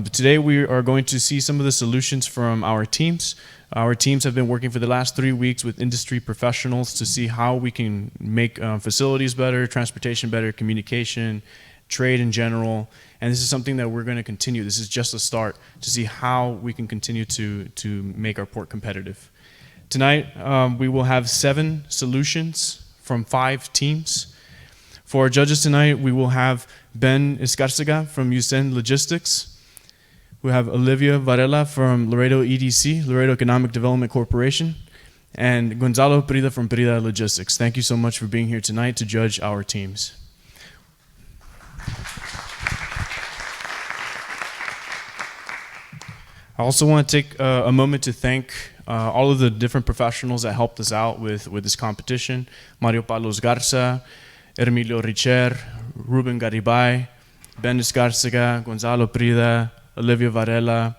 Today we are going to see some of the solutions from our teams. Our teams have been working for the last 3 weeks with industry professionals to see how we can make facilities better, transportation better, communication, trade in general. And this is something that we're going to continue. This is just a start to see how we can continue to make our port competitive. Tonight, we will have 7 solutions from 5 teams. For our judges tonight, we will have Ben Escarcega from USEN Logistics. We have Olivia Varela from Laredo EDC, Laredo Economic Development Corporation, and Gonzalo Prida from Prida Logistics. Thank you so much for being here tonight to judge our teams. I also want to take a moment to thank all of the different professionals that helped us out with this competition. Mario Palos Garza, Hermilio Richer, Ruben Garibay, Ben Escarcega, Gonzalo Prida, Olivia Varela,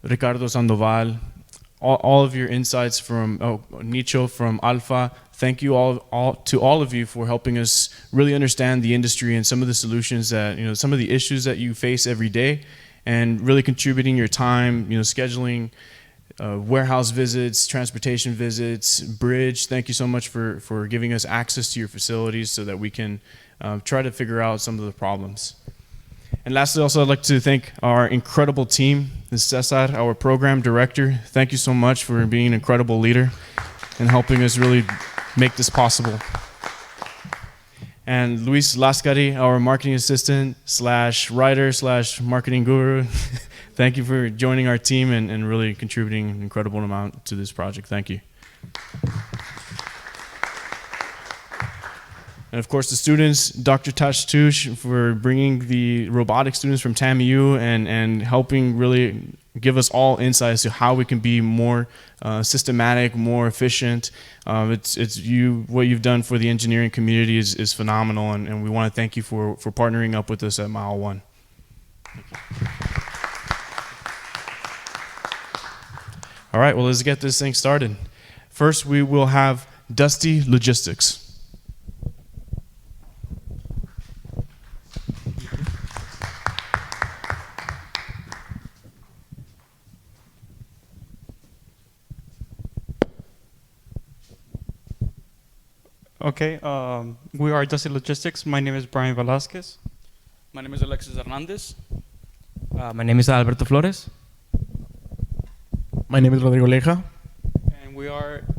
Ricardo Sandoval, all of your insights from Nicho from Alpha. Thank you all of you for helping us really understand the industry and some of the solutions that, some of the issues that you face every day, and really contributing your time, scheduling warehouse visits, transportation visits, bridge. Thank you so much for giving us access to your facilities so that we can try to figure out some of the problems. And lastly, also I'd like to thank our incredible team. This is Cesar, our program director. Thank you so much for being an incredible leader and helping us really make this possible. And Luis Lascari, our marketing assistant / writer / marketing guru. Thank you for joining our team and really contributing an incredible amount to this project. Thank you. And of course, the students, Dr. Tashtouche, for bringing the robotic students from TAMIU and helping really give us all insights to how we can be more systematic, more efficient. What you've done for the engineering community is phenomenal, and we want to thank you for partnering up with us at MileOne. All right, well, let's get this thing started. First, we will have Dusty Logistics. Okay, we are Dusty Logistics. My name is Brian Velasquez. My name is Alexis Hernandez. My name is Alberto Flores. My name is Rodrigo Leja.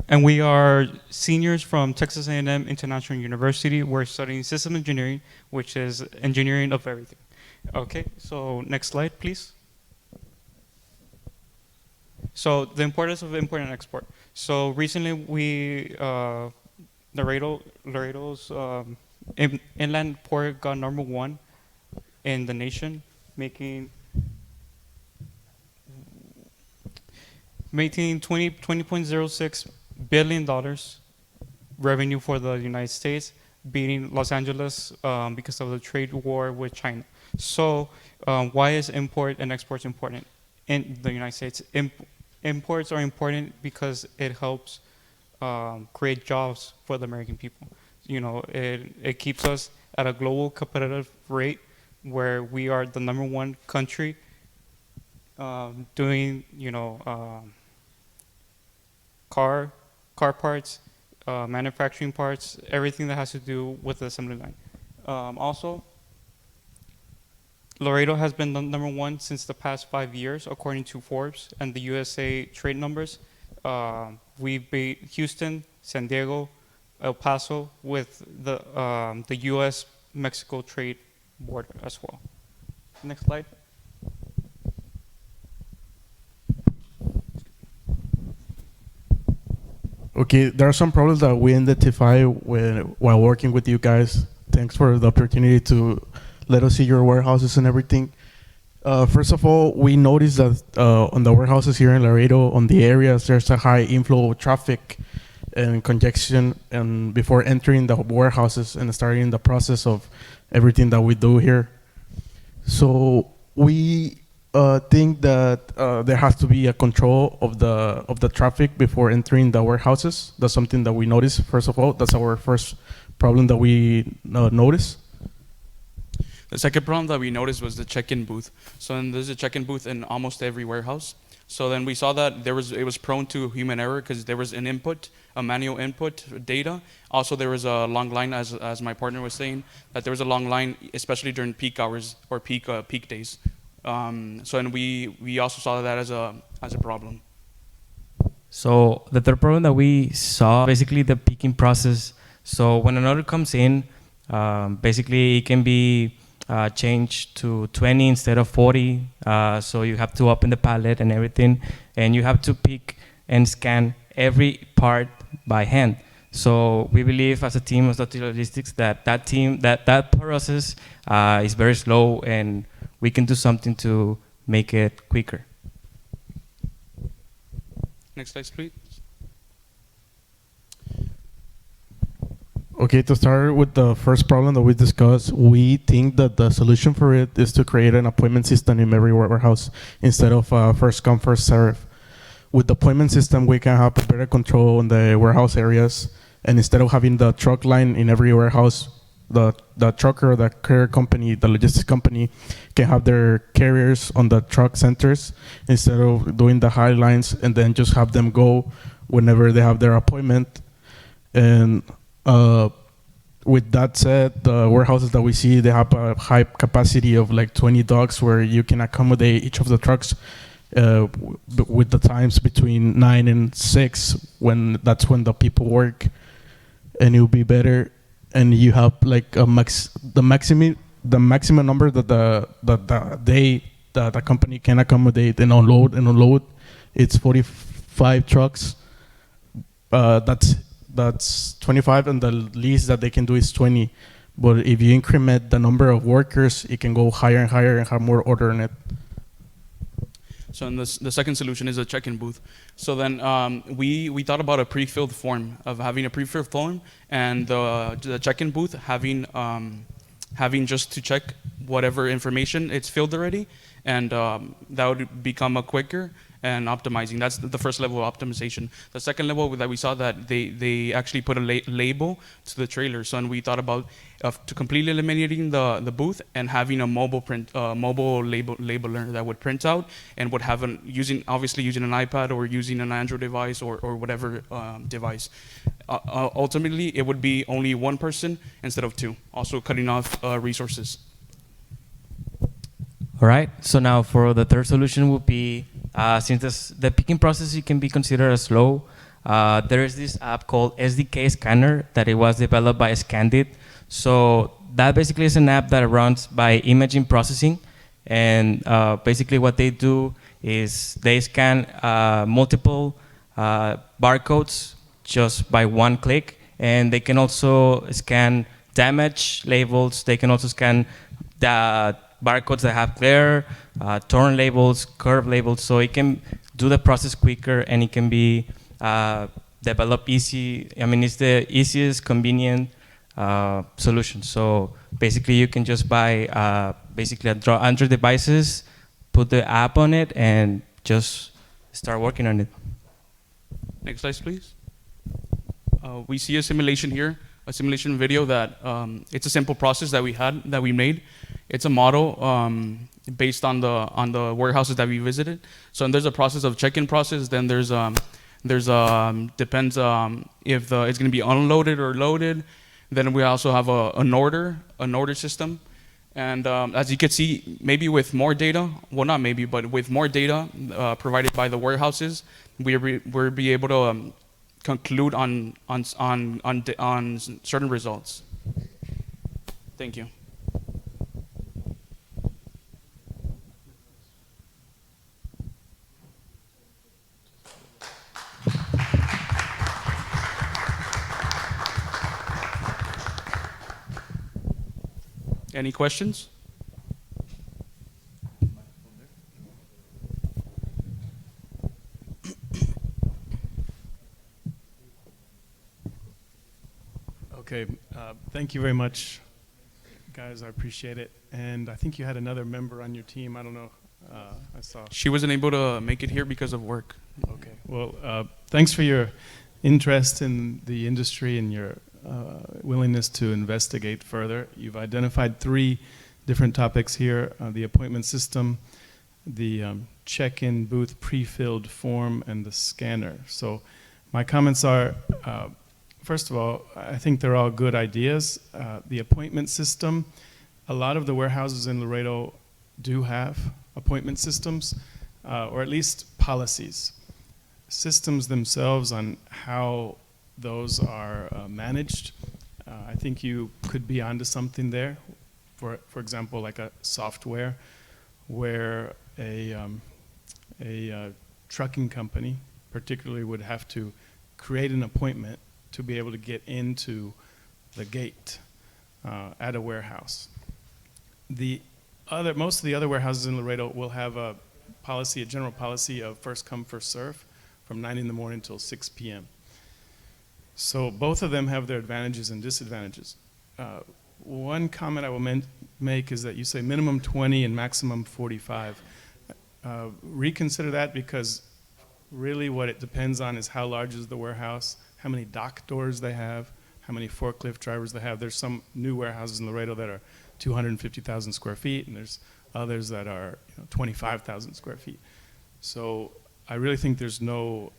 And we are seniors from Texas A&M International University. We're studying system engineering, which is engineering of everything. Okay, so next slide, please. So the importance of import and export. So recently we, Laredo's inland port got #1 in the nation, making $20.06 billion revenue for the United States, beating Los Angeles because of the trade war with China. So why is import and exports important in the United States? Imports are important because it helps create jobs for the American people. It keeps us at a global competitive rate where we are the #1 country doing, car parts, manufacturing parts, everything that has to do with the assembly line. Also, Laredo has been the #1 since the past 5 years, according to Forbes and the USA trade numbers. We beat Houston, San Diego, El Paso with the U.S.-Mexico trade border as well. Next slide. Okay, there are some problems that we identify while working with you guys. Thanks for the opportunity to let us see your warehouses and everything. First of all, we noticed that on the warehouses here in Laredo, on the areas, there's a high inflow of traffic and congestion, and before entering the warehouses and starting the process of everything that we do here. So we think that there has to be a control of the traffic before entering the warehouses. That's something that we noticed. First of all, that's our first problem that we notice. The second problem that we noticed was the check-in booth. So then there's a check-in booth in almost every warehouse. So then we saw that it was prone to human error because there was a manual input data. Also, there was a long line, as my partner was saying, that there was a long line, especially during peak hours or peak days. And we also saw that as a problem. So the third problem that we saw, basically the picking process. So when an order comes in, basically it can be changed to 20 instead of 40. So you have to open the pallet and everything, and you have to pick and scan every part by hand. So we believe as a team of Dr. Logistics that process is very slow, and we can do something to make it quicker. Next slide, please. Okay, to start with the first problem that we discussed, we think that the solution for it is to create an appointment system in every warehouse instead of first come, first serve. With the appointment system, we can have better control on the warehouse areas, and instead of having the truck line in every warehouse, the trucker, the carrier company, the logistics company can have their carriers on the truck centers instead of doing the high lines and then just have them go whenever they have their appointment. And with that said, the warehouses that we see, they have a high capacity of like 20 dogs where you can accommodate each of the trucks with the times between 9 and 6 that's when the people work, and it will be better. And you have like the maximum number that the company can accommodate and unload. It's 45 trucks. That's 25, and the least that they can do is 20. But if you increment the number of workers, it can go higher and higher and have more order in it. So the second solution is a check-in booth. So then we thought about a pre-filled form, of having a pre-filled form, and the check-in booth having just to check whatever information it's filled already, and that would become a quicker and optimizing. That's the first level of optimization. The second level that we saw that they actually put a label to the trailer. So and we thought about to completely eliminating the booth and having a mobile labeler that would print out and would have using an iPad or using an Android device or whatever device. Ultimately, it would be only one person instead of two, also cutting off resources. All right. So now for the third solution would be, since the picking process it can be considered as slow, there is this app called SDK Scanner that it was developed by Scandit. So that basically is an app that runs by imaging processing, and basically what they do is they scan multiple barcodes just by one click, and they can also scan damage labels. They can also scan the barcodes that have clear, torn labels, curved labels, so it can do the process quicker and it can be developed easy. I mean, it's the easiest, convenient solution. So basically, you can just buy basically Android devices, put the app on it, and just start working on it. Next slide, please. We see a simulation here, a simulation video that it's a simple process that we made. It's a model based on the warehouses that we visited. So there's a process of check-in process. Then there's depends if it's going to be unloaded or loaded. Then we also have an order system. And as you can see, maybe with more data, well not maybe, but with more data provided by the warehouses, we'll be able to conclude on certain results. Thank you. Any questions? Okay, thank you very much, guys. I appreciate it. And I think you had another member on your team. I don't know. I saw. She wasn't able to make it here because of work. Okay. Well, thanks for your interest in the industry and your willingness to investigate further. You've identified 3 different topics here, the appointment system, the check-in booth pre-filled form, and the scanner. So my comments are, first of all, I think they're all good ideas. The appointment system, a lot of the warehouses in Laredo do have appointment systems, or at least policies. Systems themselves on how those are managed. I think you could be onto something there. For example, like a software where a trucking company particularly would have to create an appointment to be able to get into the gate at a warehouse. Most of the other warehouses in Laredo will have a policy, a general policy of first come, first serve from 9 in the morning till 6 p.m. So both of them have their advantages and disadvantages. One comment I will make is that you say minimum 20 and maximum 45. Reconsider that, because really what it depends on is how large is the warehouse, how many dock doors they have, how many forklift drivers they have. There's some new warehouses in Laredo that are 250,000 square feet, and there's others that are 25,000 square feet. So I really think there's no,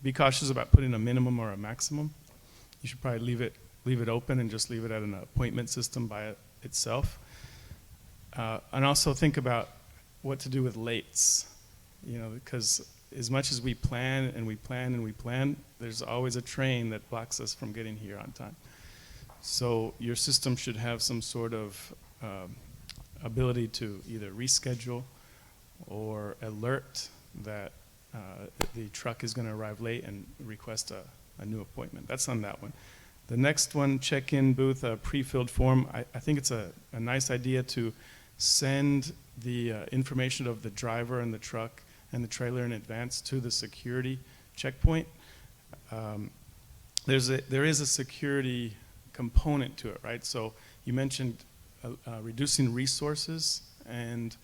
be cautious about putting a minimum or a maximum. You should probably leave it open and just leave it at an appointment system by itself. And also think about what to do with lates, because as much as we plan and we plan and we plan, there's always a train that blocks us from getting here on time. So your system should have some sort of ability to either reschedule or alert that the truck is going to arrive late and request a new appointment. That's on that one. The next one, check-in booth, pre-filled form. I think it's a nice idea to send the information of the driver and the truck and the trailer in advance to the security checkpoint. There is a security component to it, right? So you mentioned reducing resources, and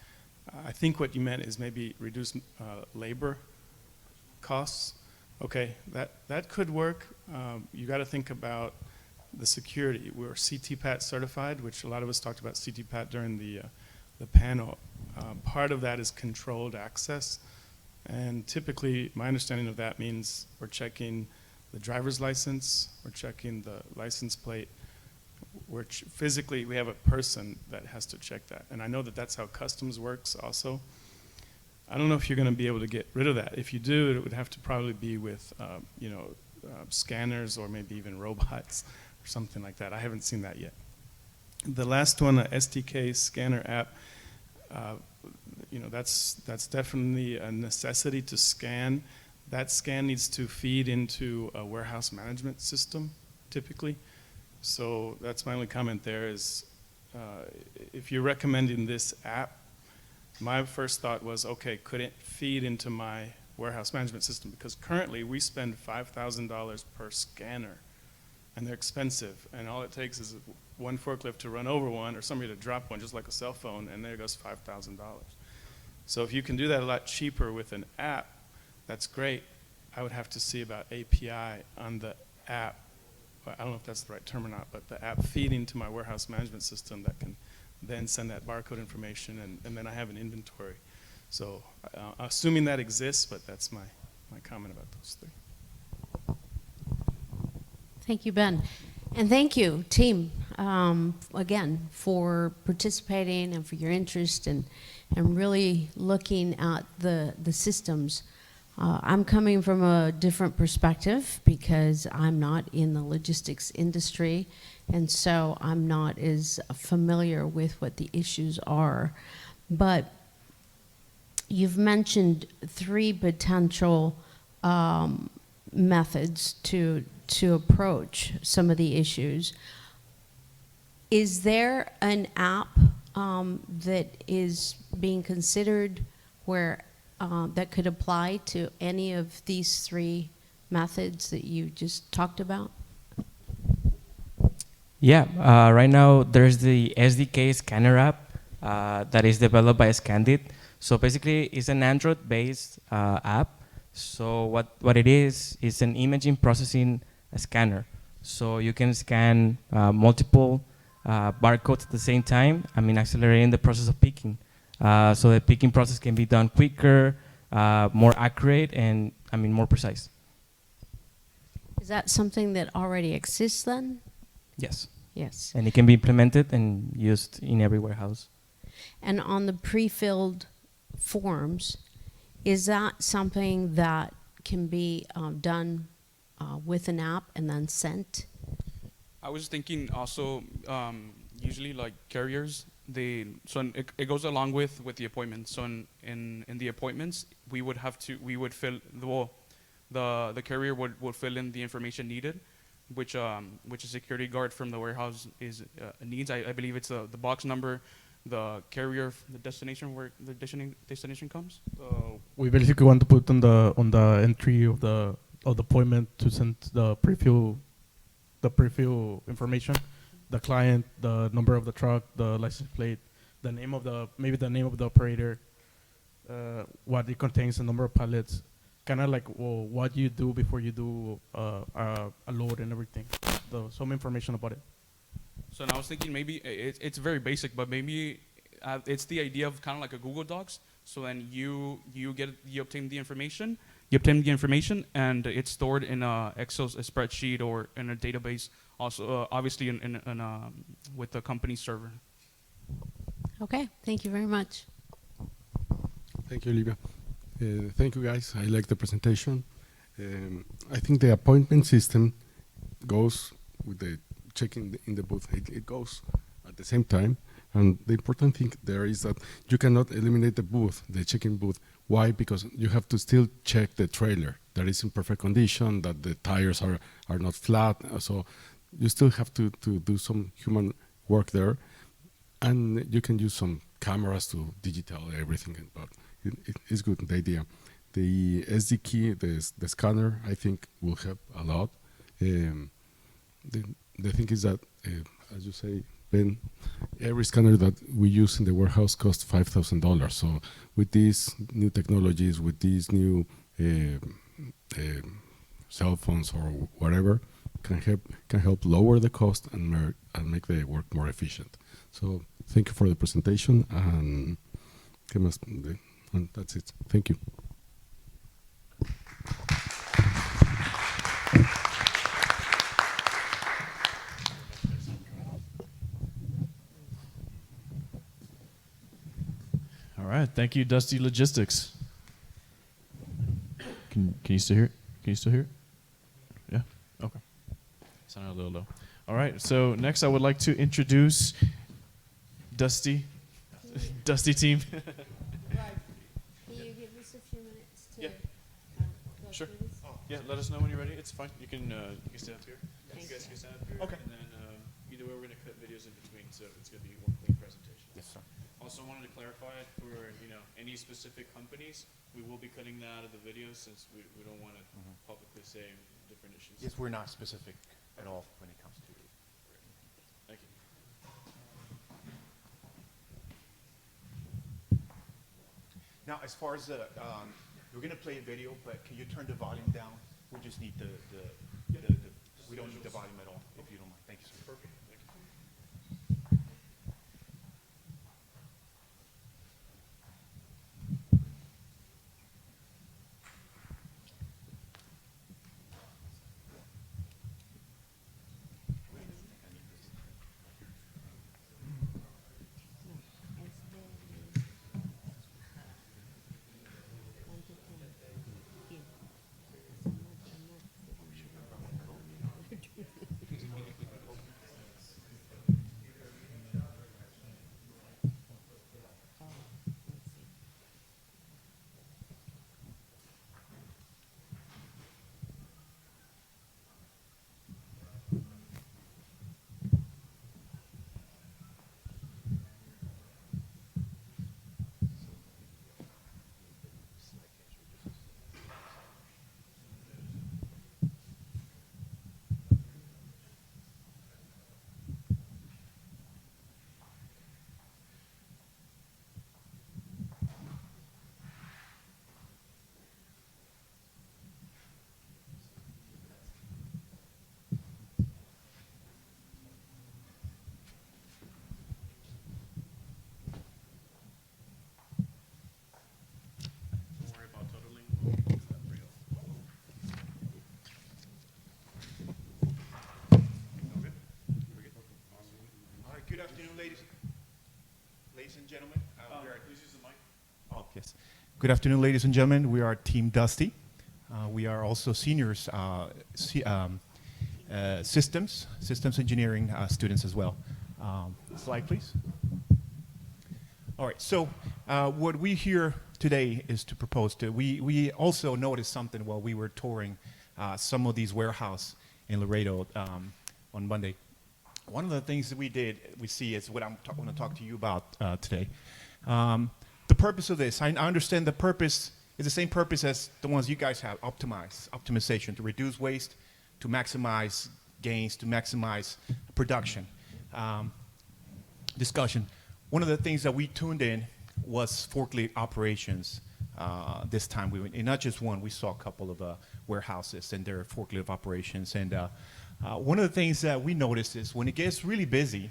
I think what you meant is maybe reduce labor costs. Okay, that could work. You got to think about the security. We're CTPAT certified, which a lot of us talked about CTPAT during the panel. Part of that is controlled access, and typically my understanding of that means we're checking the driver's license, we're checking the license plate. Physically, we have a person that has to check that, and I know that that's how customs works also. I don't know if you're going to be able to get rid of that. If you do, it would have to probably be with scanners or maybe even robots or something like that. I haven't seen that yet. The last one, SDK Scanner app, that's definitely a necessity to scan. That scan needs to feed into a warehouse management system, typically. So that's my only comment there is, if you're recommending this app, my first thought was, okay, could it feed into my warehouse management system? Because currently we spend $5,000 per scanner, and they're expensive, and all it takes is one forklift to run over one or somebody to drop one, just like a cell phone, and there goes $5,000. So if you can do that a lot cheaper with an app, that's great. I would have to see about API on the app. I don't know if that's the right term or not, but the app feeding to my warehouse management system that can then send that barcode information, and then I have an inventory. So assuming that exists, but that's my comment about those three. Thank you, Ben. And thank you, team, again, for participating and for your interest and really looking at the systems. I'm coming from a different perspective because I'm not in the logistics industry, and so I'm not as familiar with what the issues are. But you've mentioned 3 potential methods to approach some of the issues. Is there an app that is being considered where that could apply to any of these 3 methods that you just talked about? Yeah, right now there's the SDK Scanner app that is developed by Scandit. So basically, it's an Android-based app. So what it is an imaging processing scanner. So you can scan multiple barcodes at the same time, accelerating the process of picking. So the picking process can be done quicker, more accurate, and more precise. Is that something that already exists then? Yes. Yes. And it can be implemented and used in every warehouse. And on the pre-filled forms, is that something that can be done with an app and then sent? I was thinking also, usually like carriers, it goes along with the appointments. So in the appointments, we would fill the carrier would fill in the information needed, which a security guard from the warehouse needs. I believe it's the box number, the carrier, the destination where the destination comes. We basically want to put on the entry of the appointment to send the prefill information, the client, the number of the truck, the license plate, the name of the operator, what it contains, the number of pallets, kind of like what you do before you do a load and everything. Some information about it. So now I was thinking maybe it's very basic, but maybe it's the idea of kind of like a Google Docs. So then you obtain the information, and it's stored in a Excel spreadsheet or in a database. Also, obviously, with the company server. Okay, thank you very much. Thank you, Olivia. Thank you, guys. I like the presentation. I think the appointment system goes with the checking in the booth. It goes at the same time. And the important thing there is that you cannot eliminate the check-in booth. Why? Because you have to still check the trailer that is in perfect condition, that the tires are not flat. So you still have to do some human work there. And you can use some cameras to digital everything. But it's good, the idea. The SDK, the scanner, I think will help a lot. The thing is that, as you say, Ben, every scanner that we use in the warehouse costs $5,000. So with these new technologies, with these new cell phones or whatever, can help lower the cost and make the work more efficient. So thank you for the presentation, and that's it. Thank you. All right, thank you, Dusty Logistics. Can you still hear it? Can you still hear it? Yeah? Okay. Sounded a little low. All right, so next I would like to introduce Dusty team. Can you give us a few minutes to go Sure. through this? Yeah, let us know when you're ready. It's fine. You can stand up here. Thank You guys you. can stand up here. Okay. And then either way, we're going to cut videos in between, so it's going to be one clean presentation. Yes, sir. Also wanted to clarify for any specific companies, we will be cutting that out of the video since we don't want to publicly say different issues. Yes, we're not specific at all when it comes to. Thank you. Now, as far as we're going to play a video, but can you turn the volume down? We just need we don't need the volume at all, if you don't mind. Thank you, sir. Perfect. Thank you. ladies and gentlemen. Please use the mic. Oh, yes. Good afternoon, ladies and gentlemen. We are Team Dusty. We are also seniors, systems engineering students as well. Slide, please. All right, so what we here today is to propose to, we also noticed something while we were touring some of these warehouses in Laredo on Monday. One of the things that we see is what I'm going to talk to you about today. The purpose of this, I understand the purpose is the same purpose as the ones you guys have, optimization, to reduce waste, to maximize gains, to maximize production. Discussion. One of the things that we tuned in was forklift operations. This time, and not just one, we saw a couple of warehouses and their forklift operations. And one of the things that we noticed is when it gets really busy,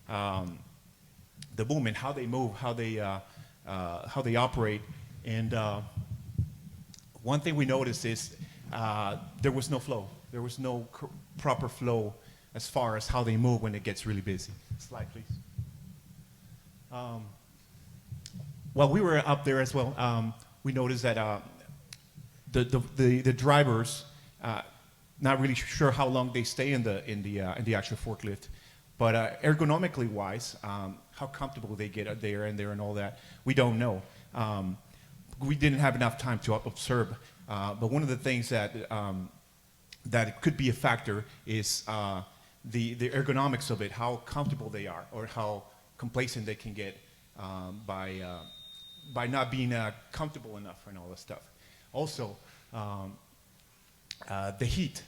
the movement, how they move, how they operate. And one thing we noticed is there was no flow. There was no proper flow as far as how they move when it gets really busy. Slide, please. While we were up there as well, we noticed that the drivers not really sure how long they stay in the actual forklift, but ergonomically wise, how comfortable they get there and all that, we don't know. We didn't have enough time to observe, but one of the things that it could be a factor is the ergonomics of it, how comfortable they are, or how complacent they can get by not being comfortable enough and all this stuff. Also, the heat.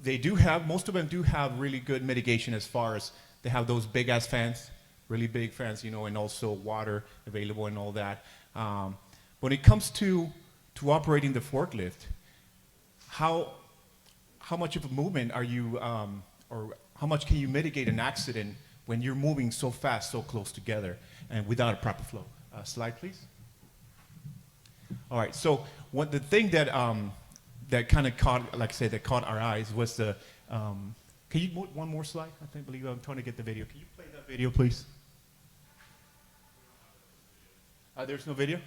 They do have, most of them do have really good mitigation as far as they have those big ass fans, really big fans, you know, and also water available and all that. When it comes to operating the forklift, how much of a movement are you, or how much can you mitigate an accident when you're moving so fast, so close together, and without a proper flow? Slide, please. All right. So the thing that that kind of caught, like I said, that caught our eyes was the. Can you one more slide? I believe I'm trying to get the video. Can you play that video, please? There's no video?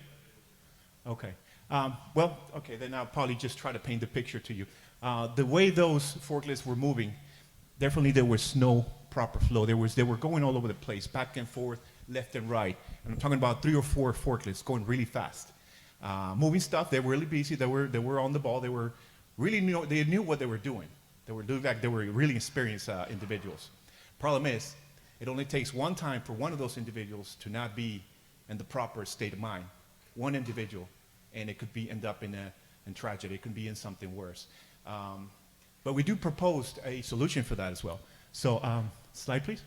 Okay. Well, okay, then I'll probably just try to paint the picture to you. The way those forklifts were moving, definitely there was no proper flow. They were going all over the place, back and forth, left and right. And I'm talking about 3 or 4 forklifts going really fast. Moving stuff, they were really busy, they were on the ball, they were really they knew what they were doing. They were really experienced individuals. Problem is, it only takes one time for one of those individuals to not be in the proper state of mind. One individual, and it could end up in tragedy. It could be in something worse. But we do propose a solution for that as well. So, slide please.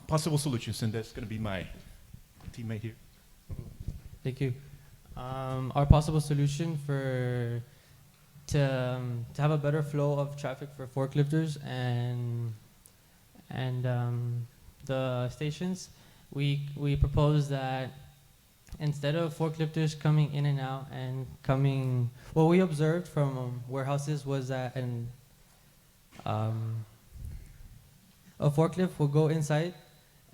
Possible solutions, and that's going to be my teammate here. Thank you. Our possible solution to have a better flow of traffic for forklifters and the stations, we propose that instead of forklifters coming in and out and what we observed from warehouses was that a forklift will go inside,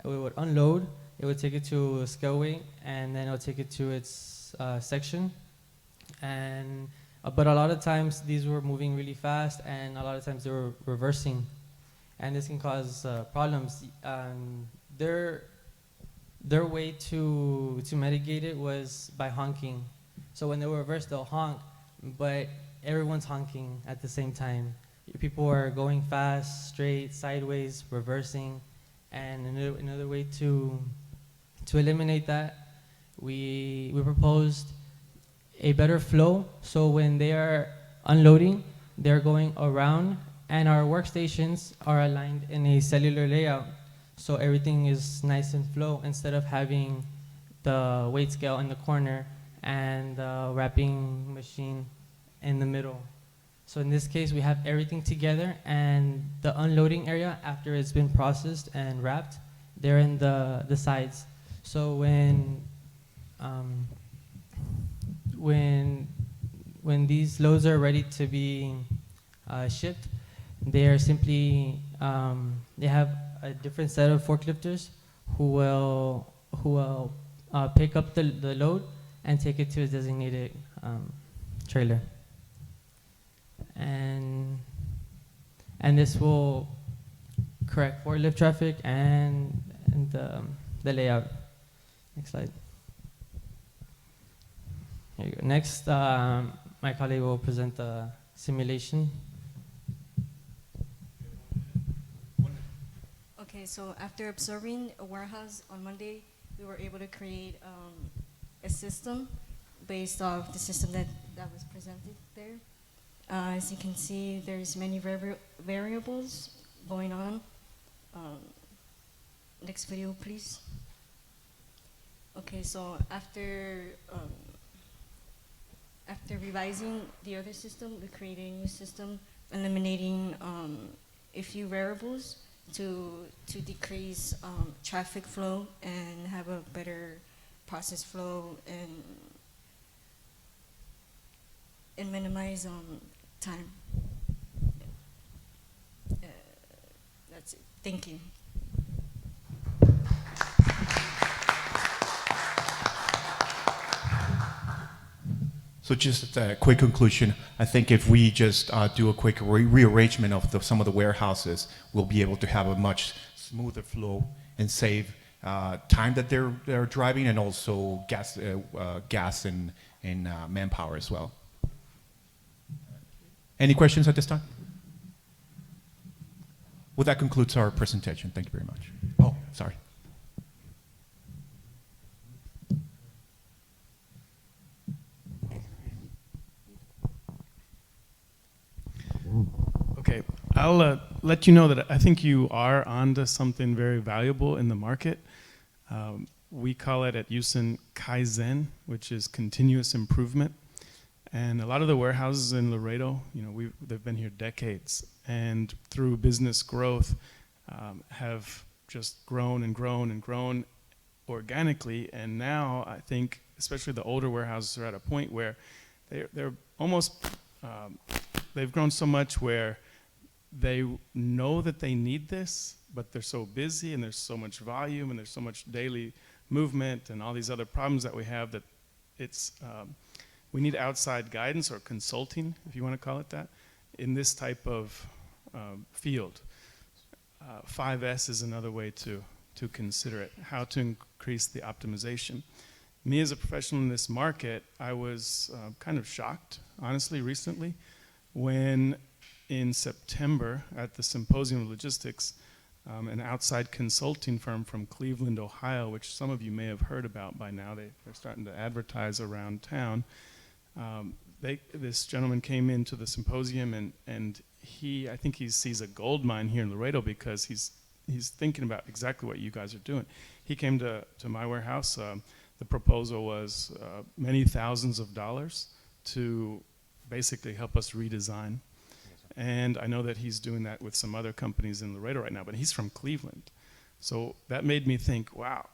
it would unload, it would take it to a scaleway, and then it would take it to its section. But a lot of times these were moving really fast, and a lot of times they were reversing, and this can cause problems. Their way to mitigate it was by honking. So when they reverse, they'll honk, but everyone's honking at the same time. People are going fast, straight, sideways, reversing, and another way to eliminate that, we proposed a better flow. So when they are unloading, they're going around, and our workstations are aligned in a cellular layout. So everything is nice and flow instead of having the weight scale in the corner and the wrapping machine in the middle. So in this case, we have everything together, and the unloading area, after it's been processed and wrapped, they're in the sides. So when these loads are ready to be shipped, they are simply they have a different set of forklifters who will pick up the load and take it to a designated trailer. And this will correct forklift traffic and the layout. Next slide. Here you go. Next, my colleague will present the simulation. Okay, so after observing a warehouse on Monday, we were able to create a system based off the system that was presented there. As you can see, there's many variables going on. Next video, please. Okay, so after revising the other system, we created a new system, eliminating a few variables to decrease traffic flow and have a better process flow and minimize time. That's it. Thank you. So just a quick conclusion, I think if we just do a quick rearrangement of some of the warehouses, we'll be able to have a much smoother flow and save time that they're driving, and also gas and manpower as well. Any questions at this time? Well, that concludes our presentation. Thank you very much. Oh, sorry. Okay, I'll let you know that I think you are onto something very valuable in the market. We call it at Houston Kaizen, which is continuous improvement. And a lot of the warehouses in Laredo, they've been here decades, and through business growth, have just grown and grown and grown organically. And now I think, especially the older warehouses, are at a point where they're almost they've grown so much where they know that they need this, but they're so busy and there's so much volume and there's so much daily movement and all these other problems that we have that it's we need outside guidance or consulting, if you want to call it that, in this type of field. 5S is another way to consider it, how to increase the optimization. Me as a professional in this market, I was kind of shocked, honestly, recently, when in September at the Symposium of Logistics, an outside consulting firm from Cleveland, Ohio, which some of you may have heard about by now, they're starting to advertise around town. This gentleman came into the symposium, and I think he sees a gold mine here in Laredo, because he's thinking about exactly what you guys are doing. He came to my warehouse. The proposal was many thousands of dollars to basically help us redesign. And I know that he's doing that with some other companies in Laredo right now, but he's from Cleveland. So that made me think, wow,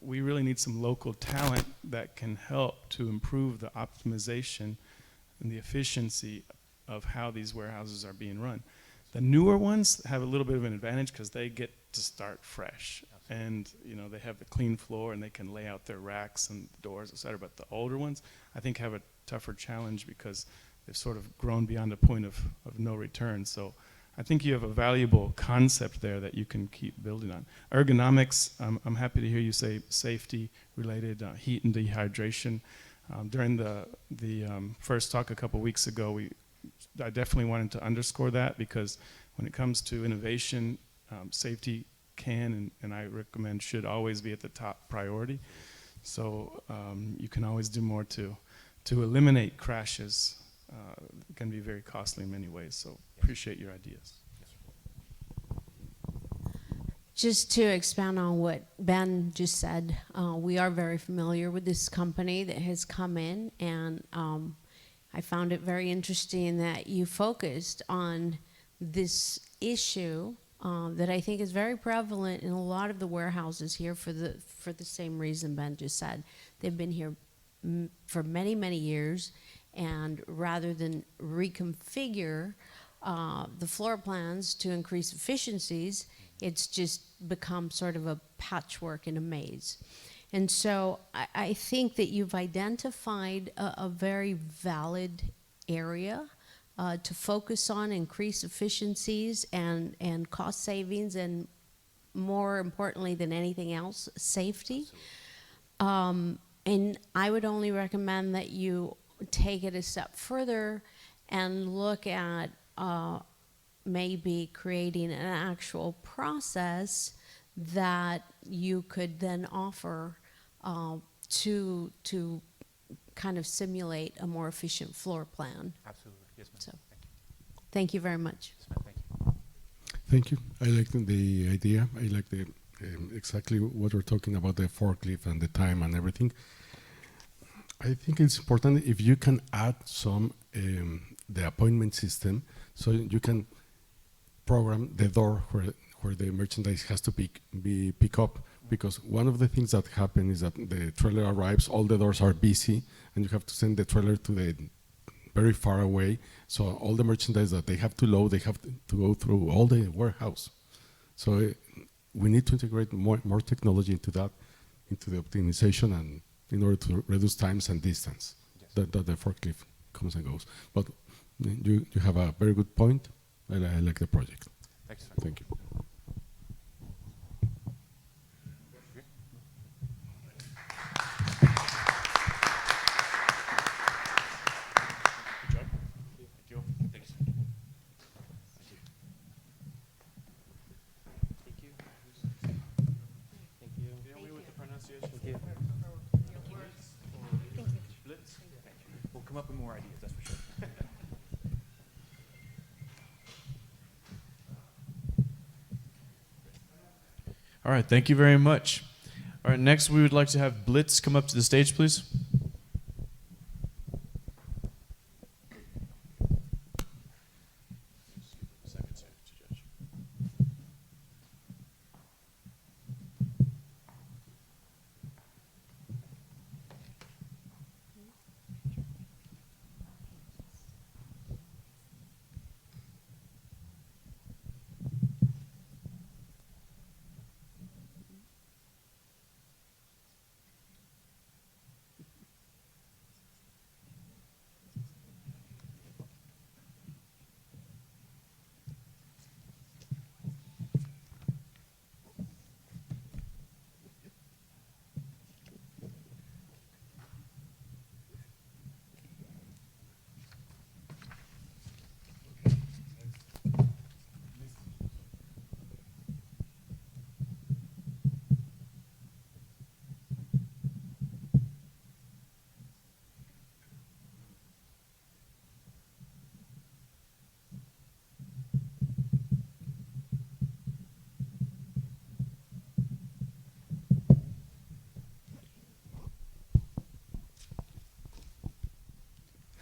we really need some local talent that can help to improve the optimization and the efficiency of how these warehouses are being run. The newer ones have a little bit of an advantage because they get to start fresh. And they have the clean floor and they can lay out their racks and doors, et cetera. But the older ones, I think, have a tougher challenge because they've sort of grown beyond a point of no return. So I think you have a valuable concept there that you can keep building on. Ergonomics, I'm happy to hear you say safety related, heat and dehydration. During the first talk a couple weeks ago, I definitely wanted to underscore that, because when it comes to innovation, safety can and I recommend should always be at the top priority. So you can always do more to eliminate crashes. It can be very costly in many ways, so appreciate your ideas. Just to expand on what Ben just said, we are very familiar with this company that has come in, and I found it very interesting that you focused on this issue that I think is very prevalent in a lot of the warehouses here for the same reason Ben just said. They've been here for many, many years, and rather than reconfigure the floor plans to increase efficiencies, It's just become sort of a patchwork and a maze. And so I think that you've identified a very valid area to focus on, increase efficiencies and cost savings, and more importantly than anything else, safety. And I would only recommend that you take it a step further and look at maybe creating an actual process that you could then offer to kind of simulate a more efficient floor plan. Absolutely. Yes, ma'am. So, thank you very much. Yes, ma'am. Thank you. Thank you. I like the idea. I like the exactly what we're talking about, the forklift and the time and everything. I think it's important if you can add some the appointment system, so you can program the door where the merchandise has to be pick up. Because one of the things that happen is that the trailer arrives, all the doors are busy, and you have to send the trailer to the very far away. So all the merchandise that they have to load, they have to go through all the warehouse. So we need to integrate more technology into that, into the optimization, and in order to reduce times and distance that the forklift comes and goes. But you have a very good point. I like the project. Thanks. Thank you. We'll come up with more ideas, that's for sure. All right, thank you very much. All right, next we would like to have Bliitze come up to the stage, please.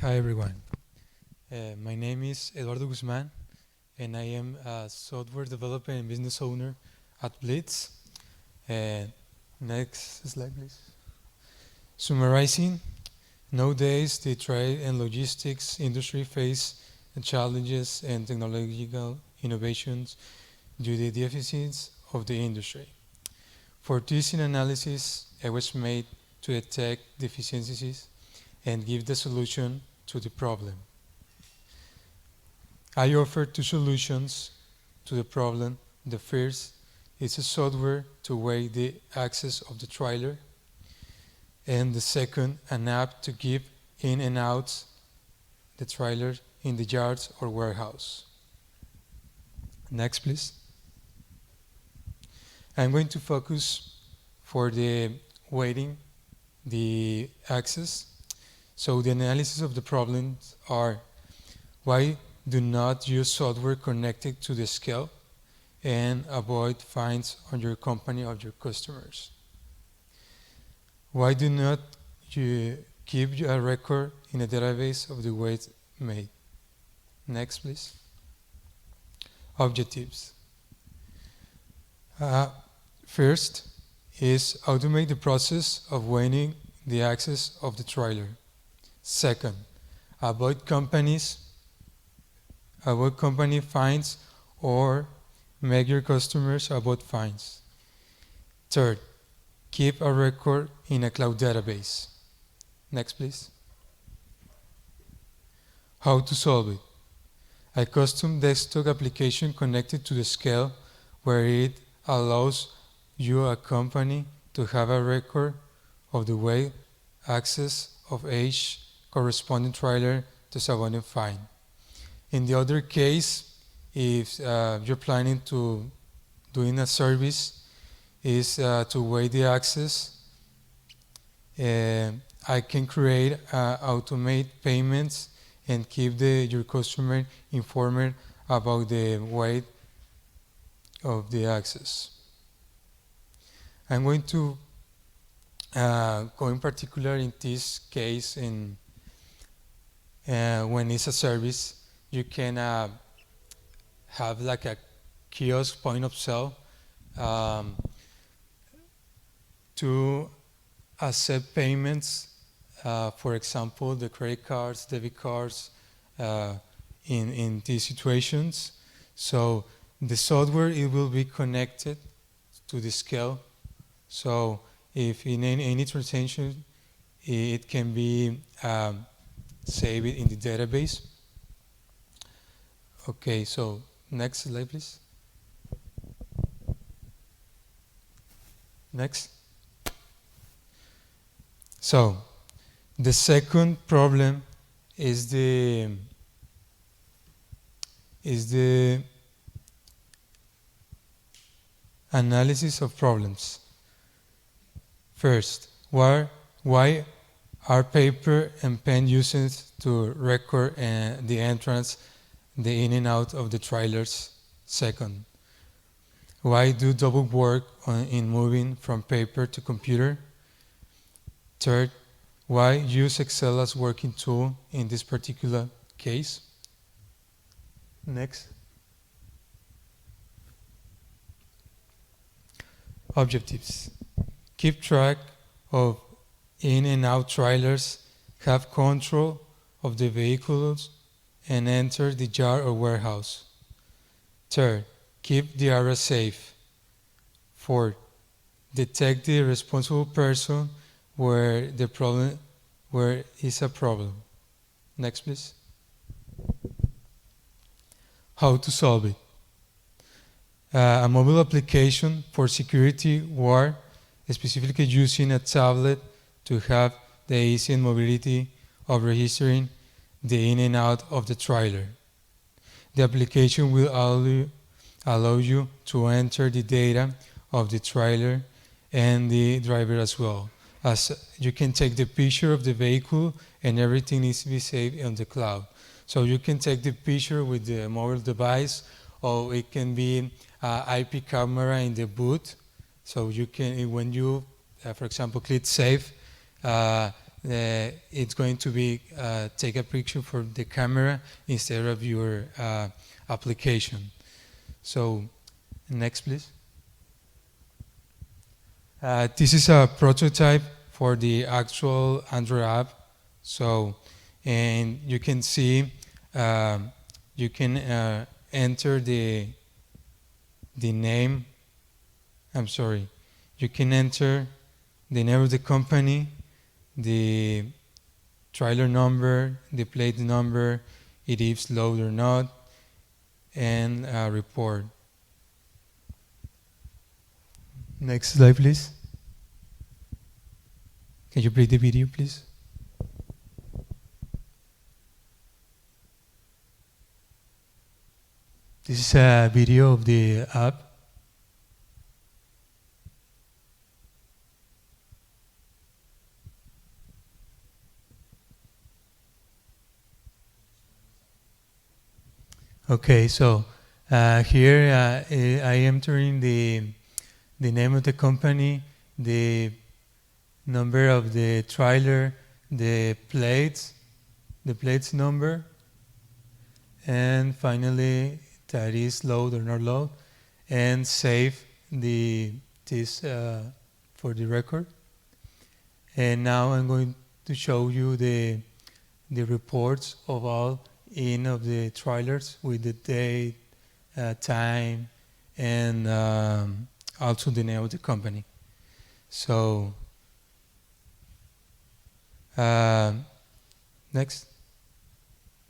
Hi everyone. My name is Eduardo Guzman, and I am a software developer and business owner at Bliitze. Next slide, please. Summarizing, nowadays the trade and logistics industry face the challenges and technological innovations due to the deficits of the industry. For this analysis, I was made to detect deficiencies and give the solution to the problem. I offer two solutions to the problem. The first is a software to weigh the access of the trailer, and the second, an app to give in and out the trailer in the yards or warehouse. Next, please. I'm going to focus for the weighting the access. So the analysis of the problems are: why do not use software connected to the scale and avoid fines on your company or your customers? Why do not you keep a record in a database of the weight made? Next, please. Objectives. First is automate the process of weighing the access of the trailer. Second, avoid company fines or Make your customers avoid fines. Third, keep a record in a cloud database. Next, please. How to solve it. A custom desktop application connected to the scale where it allows you, a company, to have a record of the weight, access of each corresponding trailer to subordinate fine. In the other case, if you're planning to doing a service, is to weigh the access. I can create automate payments and keep your customer informed about the weight of the access. I'm going to go in particular in this case in when it's a service, you can have like a kiosk point of sale to accept payments, for example, the credit cards, debit cards, in these situations. So the software, it will be connected to the scale. So if in any transaction, it can be saved in the database. Okay, so next slide, please. Next. So the second problem is the analysis of problems. First, why are paper and pen used to record the entrance, the in and out of the trailers? Second, why do double work in moving from paper to computer? Third, why use Excel as working tool in this particular case? Next. Objectives. Keep track of in and out trailers, have control of the vehicles, and enter the yard or warehouse. Third, keep the area safe. Fourth, detect the responsible person where is a problem. Next, please. How to solve it. A mobile application for security were specifically using a tablet to have the easy mobility of registering the in and out of the trailer. The application will allow you to enter the data of the trailer and the driver as well. As you can take the picture of the vehicle and everything needs to be saved on the cloud. So you can take the picture with the mobile device, or it can be IP camera in the boot. So you can, when you, for example, click save, it's going to be take a picture for the camera instead of your application. So next, please. This is a prototype for the actual Android app. So, and you can see, you can enter the name. I'm sorry. You can enter the name of the company, the trailer number, the plate number, it is load or not, and report. Next slide, please. Can you play the video, please? This is a video of the app. Okay, so here I am entering the name of the company, the number of the trailer, the plates number, and finally that is load or not load, and save this for the record. And now I'm going to show you the reports of all in of the trailers with the date, time, and also the name of the company. So next.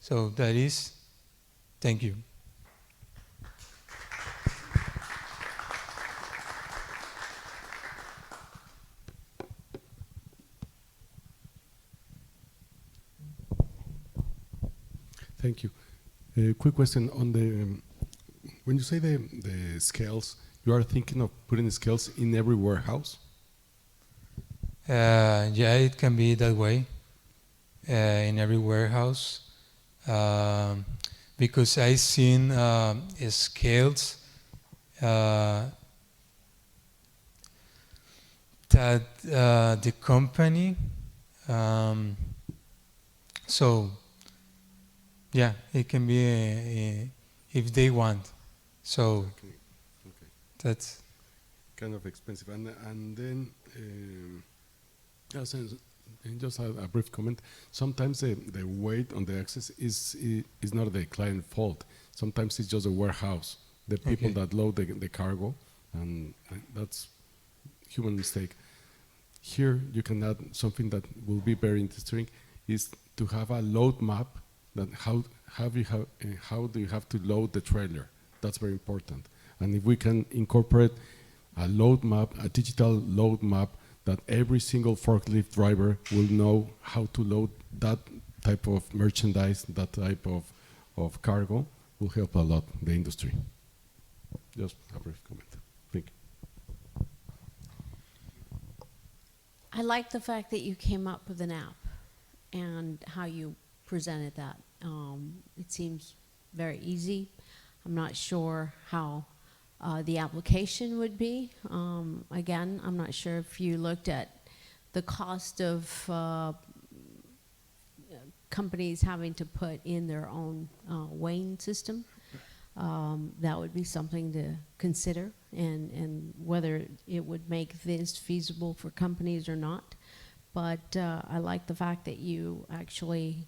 So that is, thank you. Thank you. Quick question on the, when you say the scales, you are thinking of putting scales in every warehouse? Yeah, it can be that way in every warehouse because I've seen scales that the company, so yeah, it can be if they want. So Okay. that's Kind of expensive. And then, yes, and just a brief comment. Sometimes the weight on the access is not the client fault. Sometimes it's just a warehouse, the people Okay. that load the cargo, and that's human mistake. Here you can add something that will be very interesting, is to have a load map that how do you have to load the trailer. That's very important. And if we can incorporate a load map, a digital load map, that every single forklift driver will know how to load that type of merchandise, that type of cargo, will help a lot the industry. Just a brief comment. Thank you. I like the fact that you came up with an app and how you presented that. It seems very easy. I'm not sure how the application would be. Again, I'm not sure if you looked at the cost of companies having to put in their own weighing system. That would be something to consider, and whether it would make this feasible for companies or not. But I like the fact that you actually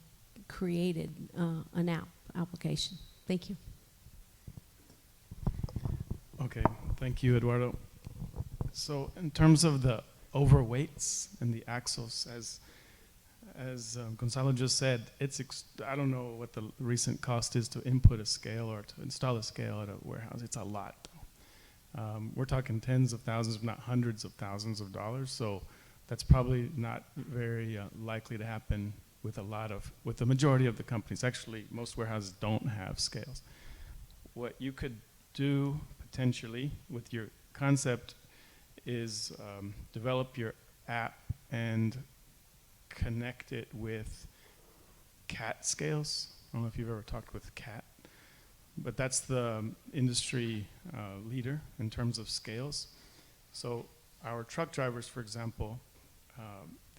created an application. Thank you. Okay, thank you, Eduardo. So in terms of the overweights and the axles, as Gonzalo just said, I don't know what the recent cost is to input a scale or to install a scale at a warehouse. It's a lot. We're talking tens of thousands, if not hundreds of thousands of dollars. So that's probably not very likely to happen with with the majority of the companies. Actually, most warehouses don't have scales. What you could do potentially with your concept is develop your app and connect it with CAT scales. I don't know if you've ever talked with CAT, but that's the industry leader in terms of scales. So our truck drivers, for example,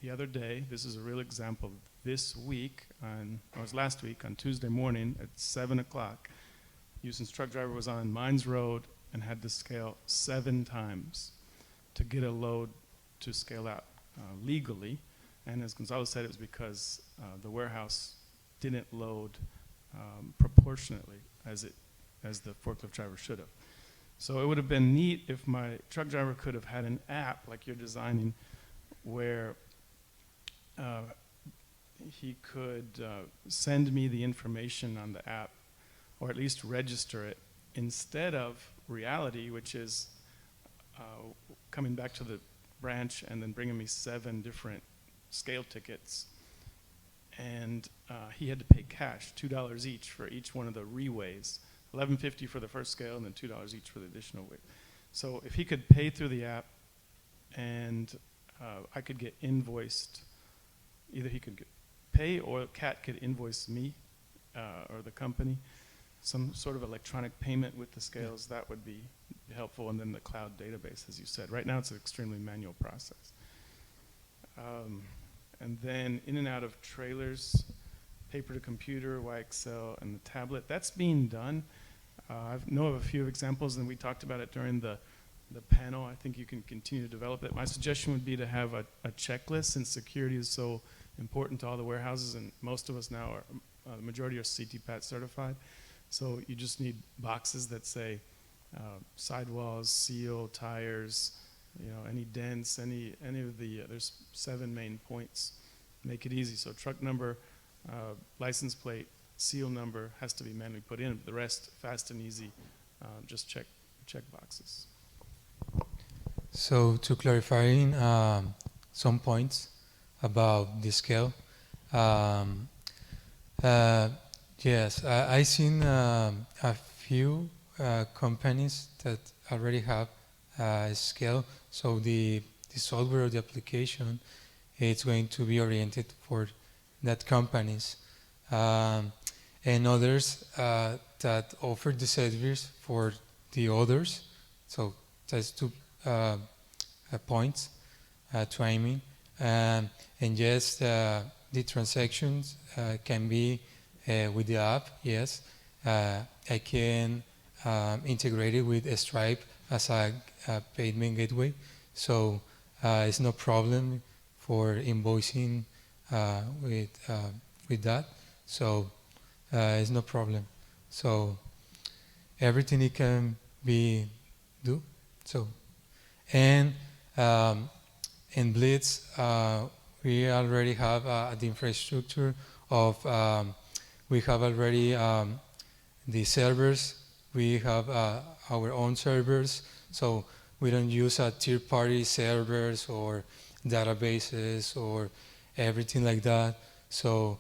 the other day, this is a real example, this week, it was last week, on Tuesday morning at 7 o'clock, Houston's truck driver was on Mines Road and had to scale 7 times to get a load to scale out legally. And as Gonzalo said, it was because the warehouse didn't load proportionately as the forklift driver should have. So it would have been neat if my truck driver could have had an app like you're designing where he could send me the information on the app, or at least register it, instead of reality, which is coming back to the branch and then bringing me 7 different scale tickets. And he had to pay cash, $2 each for each one of the reweighs, $11.50 for the first scale and then $2 each for the additional weight. So if he could pay through the app and I could get invoiced, either he could pay or CAT could invoice me or the company, some sort of electronic payment with the scales, that would be helpful. And then the cloud database, as you said. Right now it's an extremely manual process. And then in and out of trailers, paper to computer, YXL, and the tablet, that's being done. I know of a few examples, and we talked about it during the panel. I think you can continue to develop it. My suggestion would be to have a checklist, since security is so important to all the warehouses, and most of us now are, the majority are CTPAT certified. So you just need boxes that say, sidewalls, seal, tires, any dents, any of the, there's 7 main points. Make it easy. So truck number, license plate, seal number has to be manually put in. The rest, fast and easy, just check boxes. So to clarifying some points about the scale, yes, I seen a few companies that already have a scale. So the software or the application, it's going to be oriented for that companies, and others that offer the service for the others. So that's 2 points to aiming, and yes, the transactions can be with the app. Yes, I can integrate it with Stripe as a payment gateway, so it's no problem for invoicing with that. So it's no problem. So everything it can be do. So and in Bliitze, we already have the infrastructure of we have already the servers. We have our own servers, so we don't use third-party servers or databases or everything like that. So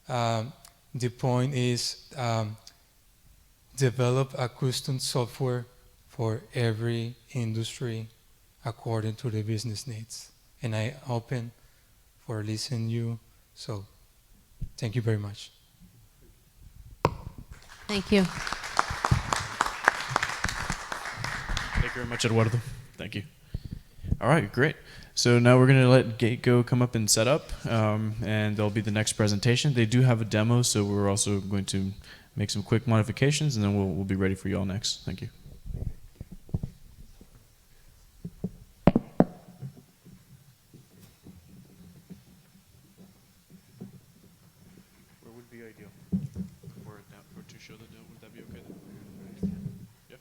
the point is develop a custom software for every industry according to the business needs. And I open for listening you. So thank you very much. Thank you. Thank you very much, Eduardo. Thank you. All right, great. So now we're going to let GateGo come up and set up, and there'll be the next presentation. They do have a demo, so we're also going to make some quick modifications, and then we'll be ready for you all next. Thank you. Where would be ideal? For to show the demo, would that be okay then? Yep.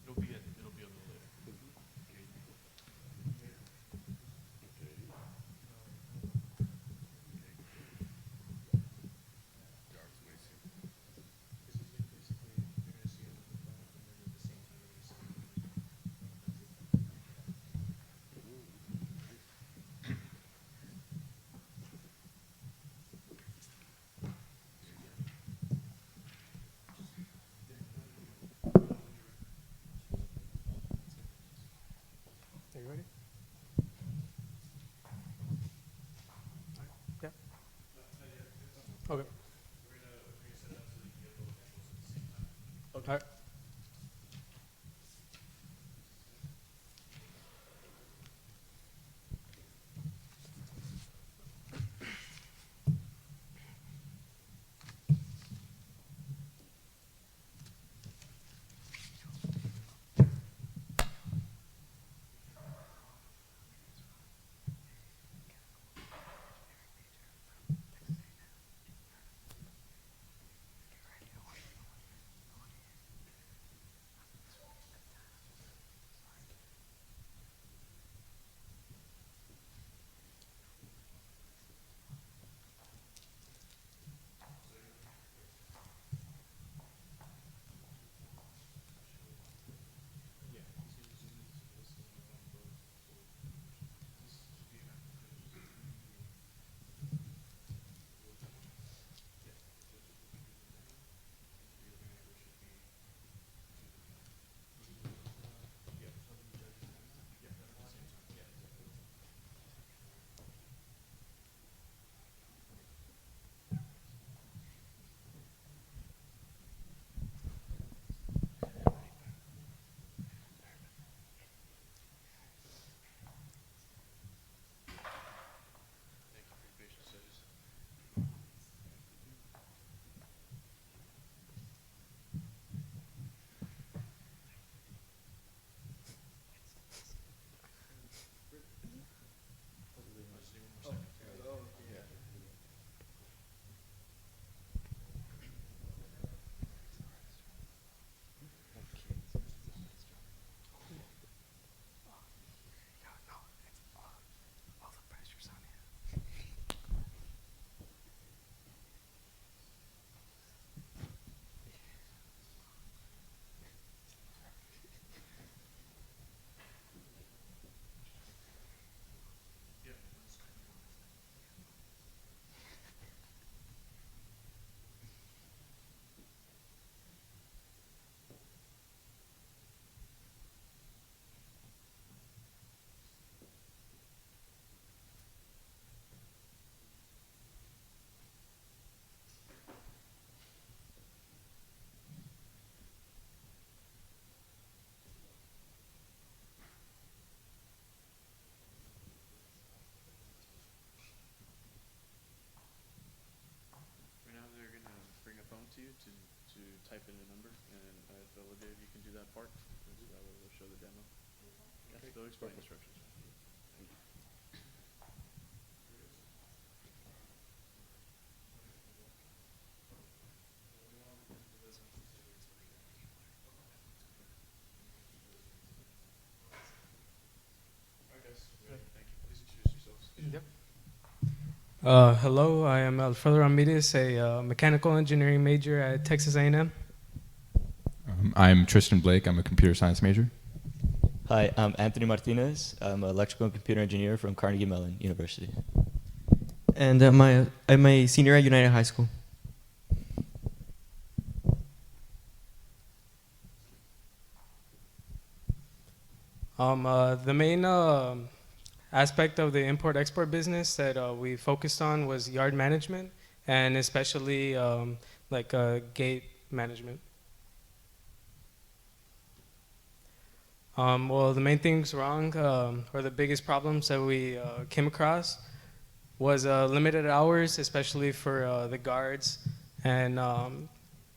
It'll be a little later. Are you ready? Yeah. Okay. Okay. to type in a number, and if Olivia, you can do that part, because that will show the demo. Yes, they'll explain instructions. Yep. Hello, I am Alfredo Ramirez, a mechanical engineering major at Texas A&M. I'm Tristan Blake. I'm a computer science major. Hi, I'm Anthony Martinez. I'm an electrical and computer engineer from Carnegie Mellon University. And I'm a senior at United High School. The main aspect of the import-export business that we focused on was yard management, and especially gate management. Well, the main things wrong, or the biggest problems that we came across, was limited hours, especially for the guards, and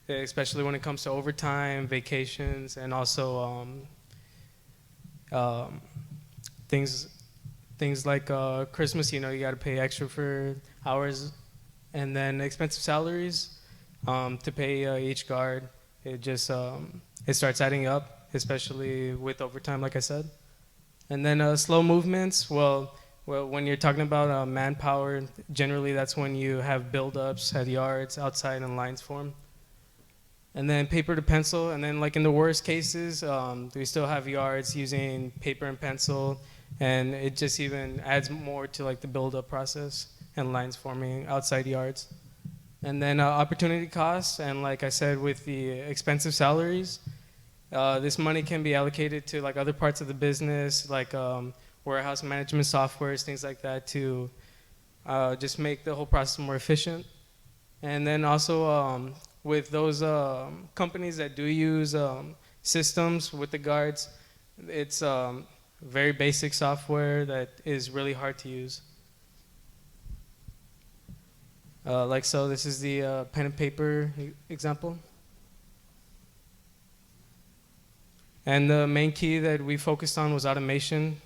especially when it comes to overtime, vacations, and also things like Christmas. You know, you got to pay extra for hours, and then expensive salaries to pay each guard. It just it starts adding up, especially with overtime, like I said. And then slow movements. Well, when you're talking about manpower, generally that's when you have buildups at yards, outside, and lines form. And then paper to pencil. And then, like in the worst cases, we still have yards using paper and pencil, and it just even adds more to like the buildup process and lines forming outside yards. And then opportunity costs, and like I said, with the expensive salaries, this money can be allocated to like other parts of the business, like warehouse management softwares, things like that, to just make the whole process more efficient. And then also with those companies that do use systems with the guards, it's very basic software that is really hard to use. Like so, this is the pen and paper example. And the main key that we focused on was automation,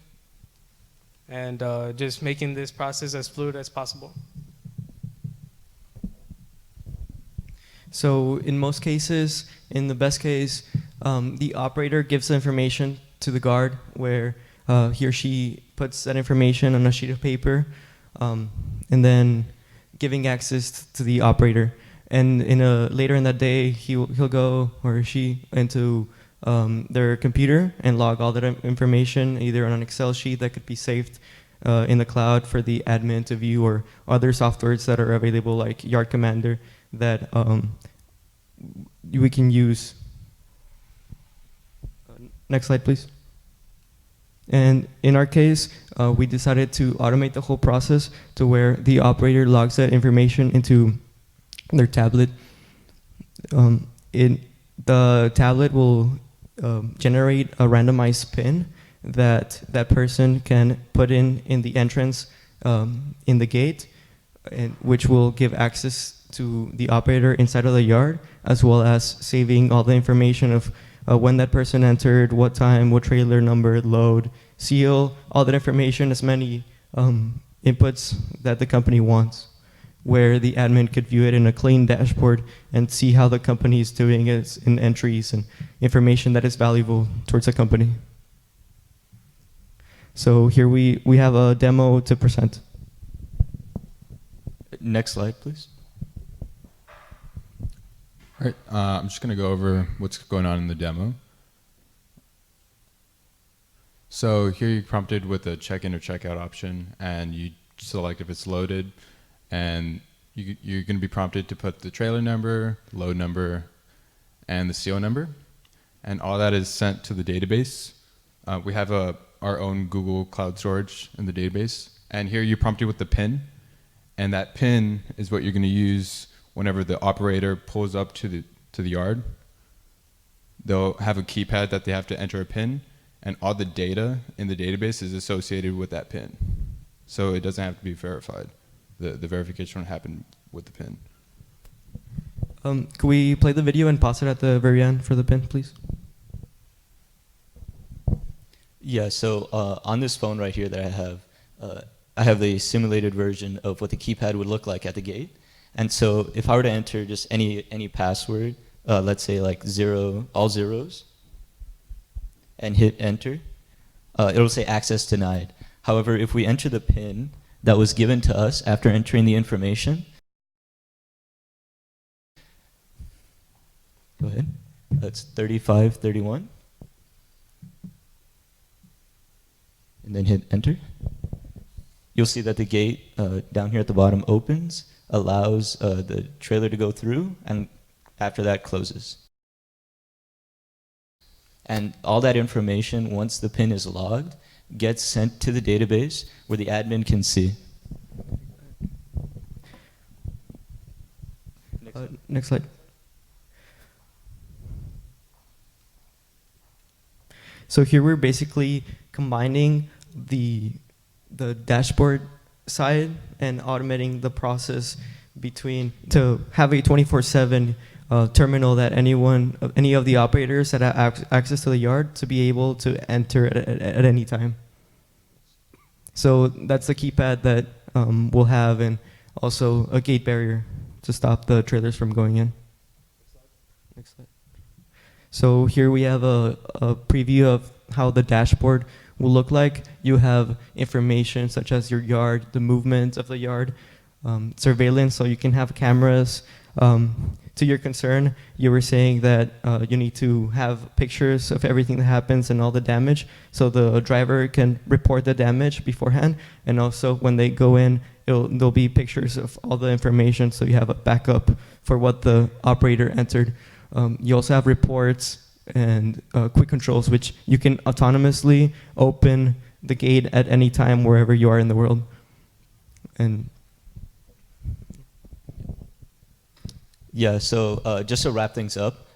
and just making this process as fluid as possible. So in most cases, in the best case, the operator gives the information to the guard, where he or she puts that information on a sheet of paper, and then giving access to the operator. And later in that day, he'll go, or she, into their computer and log all that information, either on an Excel sheet that could be saved in the cloud for the admin to view, or other softwares that are available, like Yard Commander, that we can use. Next slide, please. And in our case, we decided to automate the whole process to where the operator logs that information into their tablet. The tablet will generate a randomized pin that that person can put in the entrance in the gate, and which will give access to the operator inside of the yard, as well as saving all the information of when that person entered, what time, what trailer number, load, seal, all that information, as many inputs that the company wants, where the admin could view it in a clean dashboard and see how the company is doing it in entries and information that is valuable towards the company. So here we have a demo to present. Next slide, please. All right, I'm just going to go over what's going on in the demo. So here you're prompted with a check-in or check-out option, and you select if it's loaded, and you're going to be prompted to put the trailer number, load number, and the CO number, and all that is sent to the database. We have our own Google Cloud storage in the database, and here you're prompted with the PIN, and that PIN is what you're going to use whenever the operator pulls up to the yard. They'll have a keypad that they have to enter a PIN, and all the data in the database is associated with that PIN. So it doesn't have to be verified. The verification will happen with the PIN. Could we play the video and pause it at the very end for the pin, please? Yeah, so on this phone right here that I have the simulated version of what the keypad would look like at the gate. And so if I were to enter just any password, let's say like all zeros, and hit enter, it'll say access denied. However, if we enter the PIN that was given to us after entering the information, go ahead, that's 3531, and then hit enter, you'll see that the gate down here at the bottom opens, allows the trailer to go through, and after that closes. And all that information, once the PIN is logged, gets sent to the database where the admin can see. Next slide. So here we're basically combining the dashboard side and automating the process between to have a 24/7 terminal that any of the operators that have access to the yard to be able to enter at any time. So that's the keypad that we'll have, and also a gate barrier to stop the trailers from going in. Next slide. So here we have a preview of how the dashboard will look like. You have information such as your yard, the movement of the yard, surveillance, so you can have cameras. To your concern, you were saying that you need to have pictures of everything that happens and all the damage, so the driver can report the damage beforehand, and also when they go in, there'll be pictures of all the information, so you have a backup for what the operator entered. You also have reports and quick controls, which you can autonomously open the gate at any time wherever you are in the world. And yeah, so just to wrap things up,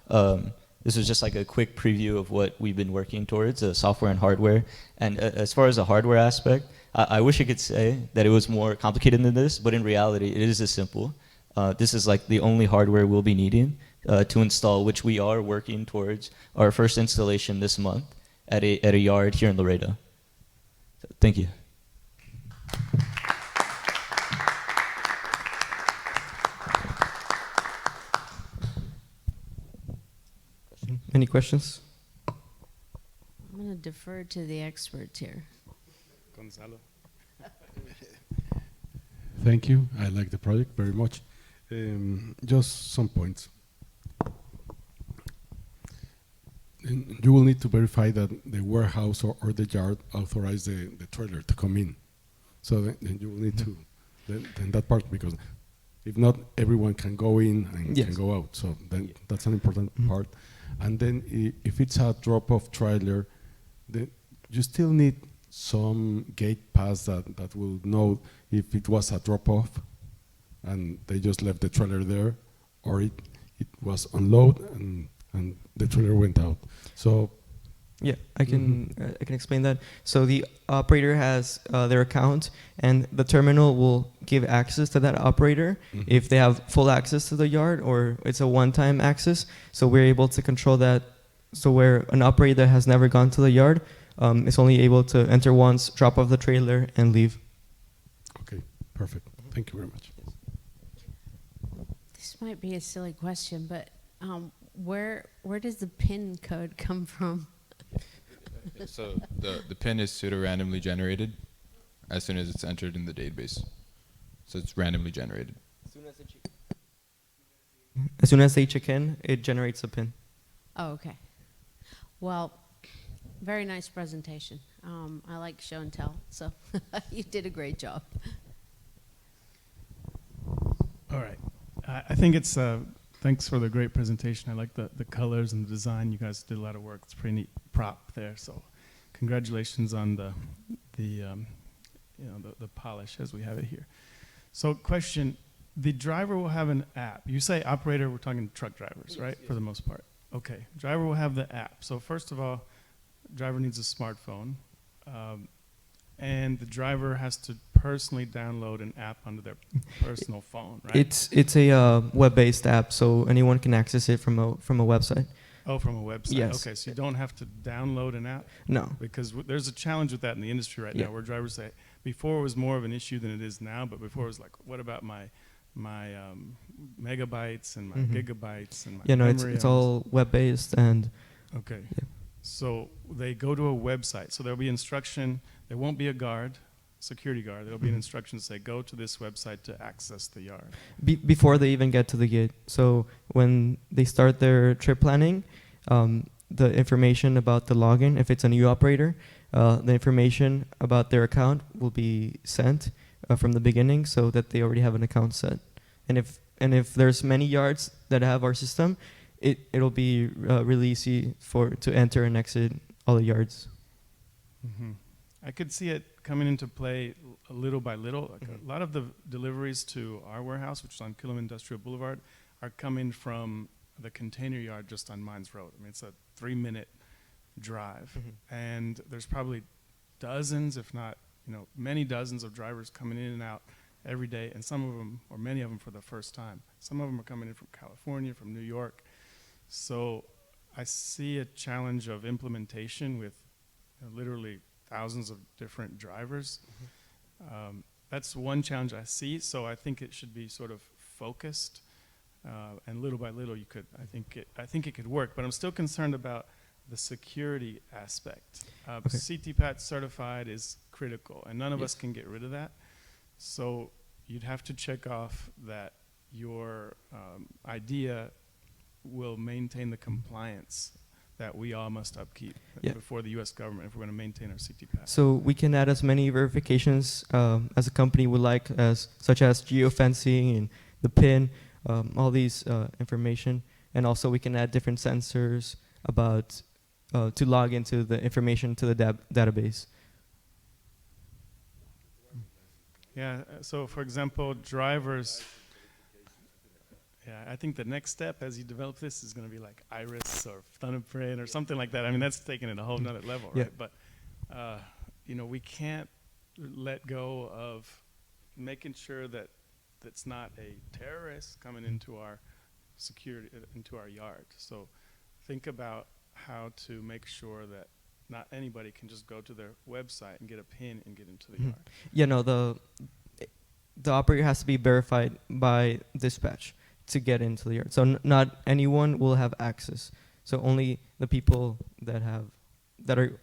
this was just like a quick preview of what we've been working towards, software and hardware. And as far as the hardware aspect, I wish I could say that it was more complicated than this, but in reality, it is this simple. This is like the only hardware we'll be needing to install, which we are working towards our first installation this month at a yard here in Laredo. So, thank you. Any questions? I'm going to defer to the experts here. Gonzalo. Thank you. I like the project very much. Just some points. And you will need to verify that the warehouse or the yard authorize the trailer to come in. So then you will need to, then that part, because if not, everyone can go in and can go out. So then that's an important part. And then if it's a drop-off trailer, then you still need some gate pass that will know if it was a drop-off and they just left the trailer there, or it was unload and the trailer went out. So yeah, I can explain that. So the operator has their account, and the terminal will give access to that operator if they have full access to the yard, or it's a one-time access. So we're able to control that. So where an operator that has never gone to the yard is only able to enter once, drop off the trailer, and leave. Okay, perfect. Thank you very much. This might be a silly question, but where does the PIN code come from? So the PIN is pseudo-randomly generated as soon as it's entered in the database. So it's randomly generated. As soon as they check in, it generates a PIN. Oh, okay. Well, very nice presentation. I like show and tell, so you did a great job. All right. I think it's, thanks for the great presentation. I like the colors and the design. You guys did a lot of work. It's a pretty neat prop there. So congratulations on the polish as we have it here. So question, the driver will have an app. You say operator, we're talking truck drivers, right? Yes. For the most part. Okay. Driver will have the app. So first of all, driver needs a smartphone. and the driver has to personally download an app onto their personal phone, right? It's a web-based app, so anyone can access it from a website. Oh, from a website. Yes. Okay, so you don't have to download an app? No. Because there's a challenge with that in the industry right Yeah. now, where drivers say, before it was more of an issue than it is now, but before it was like, what about my megabytes and my gigabytes and my Yeah, no, memory? it's all web-based and. Okay. Yeah. So they go to a website. So there'll be instruction. There won't be a guard, security guard. There'll be an instruction to say, go to this website to access the yard. Before they even get to the gate. So when they start their trip planning, the information about the login, if it's a new operator, the information about their account will be sent from the beginning, so that they already have an account set. And if there's many yards that have our system, it'll be really easy to enter and exit all the yards. I could see it coming into play little by little. Like a lot of the deliveries to our warehouse, which is on Killam Industrial Boulevard, are coming from the container yard just on Mines Road. I mean, it's a 3-minute drive, and there's probably dozens, if not, many dozens of drivers coming in and out every day, and some of them, or many of them, for the first time. Some of them are coming in from California, from New York. So I see a challenge of implementation with literally thousands of different drivers. That's one challenge I see. So I think it should be sort of focused, and little by little I think it could work. But I'm still concerned about the security aspect. CTPAT certified is critical, and none of us can get rid of that. So you'd have to check off that your idea will maintain the compliance that we all must upkeep before the U.S. government if we're going to maintain our CTPAT. So we can add as many verifications as a company would like, such as geofencing and the PIN, all these information, and also we can add different sensors about to log into the information to the database. Yeah. So, for example, drivers. Yeah, I think the next step as you develop this is going to be like iris or thumbprint or something like that. I mean, that's taking it a whole nother level, right? But, we can't let go of making sure that that's not a terrorist coming into our security, into our yard. So think about how to make sure that not anybody can just go to their website and get a PIN and get into the yard. Yeah, no, the operator has to be verified by dispatch to get into the yard. So not anyone will have access. So only the people that are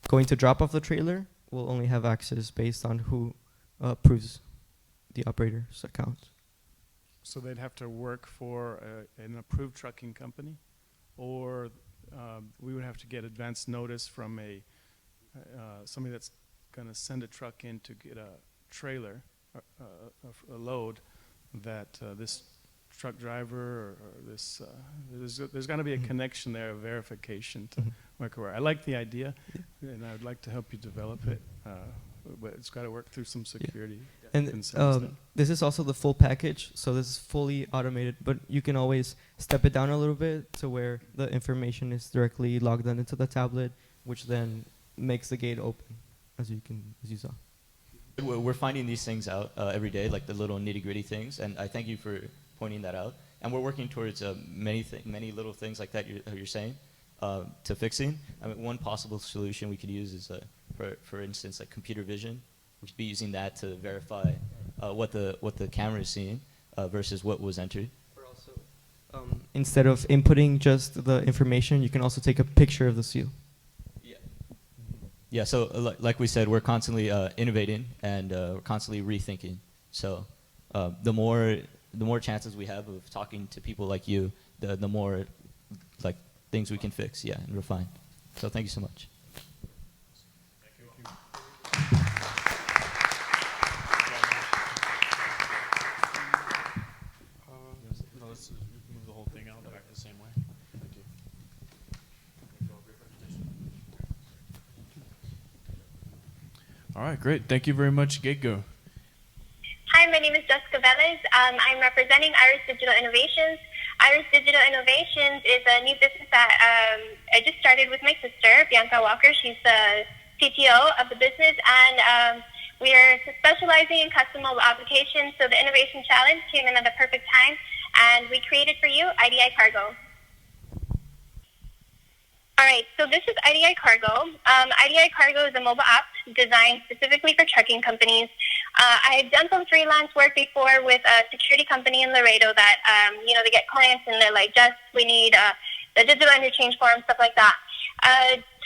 going to drop off the trailer will only have access based on who approves the operator's account. So they'd have to work for an approved trucking company, or we would have to get advance notice from somebody that's going to send a truck in to get a trailer, a load that this truck driver or this, there's going to be a connection there of verification to work aware. I like the idea, and I would like to help you develop it, but it's got to work through some security. And this is also the full package, so this is fully automated, but you can always step it down a little bit to where the information is directly logged into the tablet, which then makes the gate open, as you saw. We're finding these things out every day, like the little nitty-gritty things, and I thank you for pointing that out. And we're working towards many little things like that you're saying to fixing. I mean, one possible solution we could use is, for instance, like computer vision. We should be using that to verify what the camera is seeing versus what was entered. Instead of inputting just the information, you can also take a picture of the seal. Yeah, so like we said, we're constantly innovating and we're constantly rethinking. So the more chances we have of talking to people like you, the more like things we can fix, and refine. So thank you so much. Let's move the whole thing out back the same way. Thank you. All right, great. Thank you very much, GateGo. Hi, my name is Jessica Velez. I'm representing Iris Digital Innovations. Iris Digital Innovations is a new business that I just started with my sister, Bianca Walker. She's the CTO of the business, and we are specializing in custom mobile applications. So the Innovation Challenge came in at the perfect time, and we created for you IDI Cargo. All right, so this is IDI Cargo. IDI Cargo is a mobile app designed specifically for trucking companies. I've done some freelance work before with a security company in Laredo that, they get clients and they're like, just, we need the digital interchange form, stuff like that.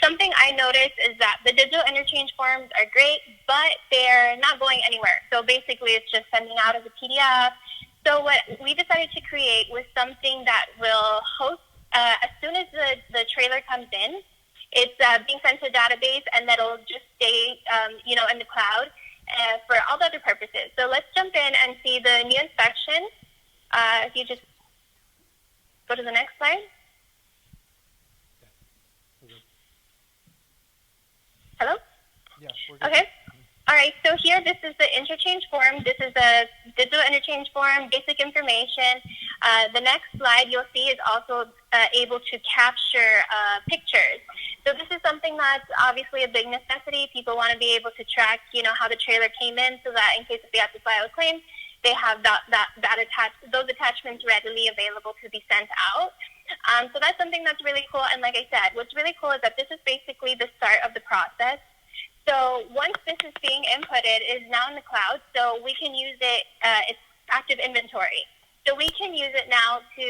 Something I noticed is that the digital interchange forms are great, but they're not going anywhere. So basically it's just sending out as a PDF. So what we decided to create was something that will host as soon as the trailer comes in, it's being sent to a database, and that'll just stay, in the cloud for all the other purposes. So let's jump in and see the new inspection. If you just go to the next slide. Hello? Yeah. Okay. All right, so here, this is the interchange form. This is the digital interchange form, basic information. The next slide you'll see is also able to capture pictures. So this is something that's obviously a big necessity. People want to be able to track, how the trailer came in, so that in case if they have to file a claim, they have those attachments readily available to be sent out. So that's something that's really cool. And like I said, what's really cool is that this is basically the start of the process. So once this is being inputted, it is now in the cloud, so we can use it, it's active inventory. So we can use it now to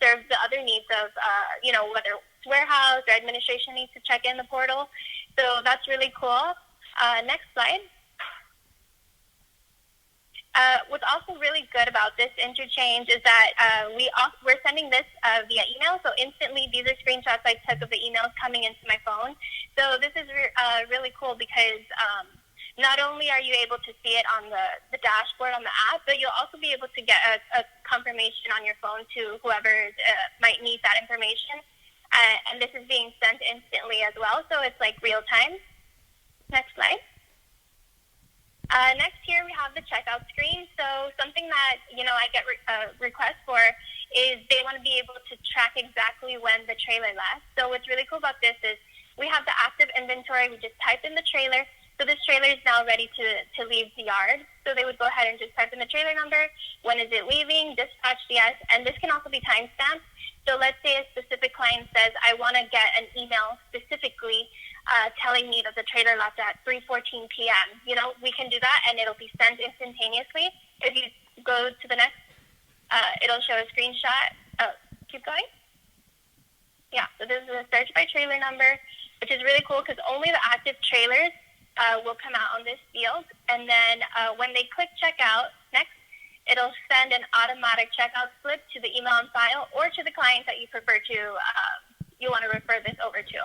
serve the other needs of, whether it's warehouse or administration needs to check in the portal. So that's really cool. Next slide. What's also really good about this interchange is that we're sending this via email. So instantly, these are screenshots I took of the emails coming into my phone. So this is really cool because not only are you able to see it on the dashboard on the app, but you'll also be able to get a confirmation on your phone to whoever might need that information. And this is being sent instantly as well. So it's like real time. Next slide. Next here we have the checkout screen. So something that I get requests for is they want to be able to track exactly when the trailer left. So what's really cool about this is we have the active inventory. We just type in the trailer. So this trailer is now ready to leave the yard. So they would go ahead and just type in the trailer number. When is it leaving? Dispatch yes. And this can also be timestamped. So let's say a specific client says, I want to get an email specifically telling me that the trailer left at 3:14 p.m. We can do that, and it'll be sent instantaneously. If you go to the next, it'll show a screenshot. Keep going. Yeah, so this is a search by trailer number, which is really cool because only the active trailers will come out on this field. And then when they click checkout, next, it'll send an automatic checkout slip to the email on file or to the client that you prefer to, you want to refer this over to.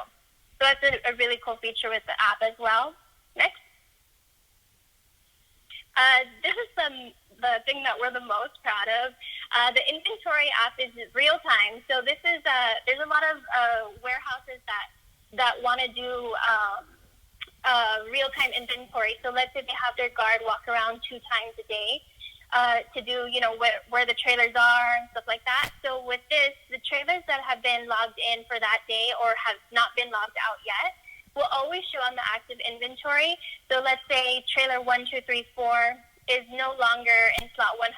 So that's a really cool feature with the app as well. Next. This is the thing that we're the most proud of. The inventory app is real time. So this is there's a lot of warehouses that want to do real time inventory. So let's say they have their guard walk around 2 times a day to do where the trailers are and stuff like that. So with this, the trailers that have been logged in for that day or have not been logged out yet will always show on the active inventory. So let's say trailer 1, 2, 3, 4 is no longer in slot 100.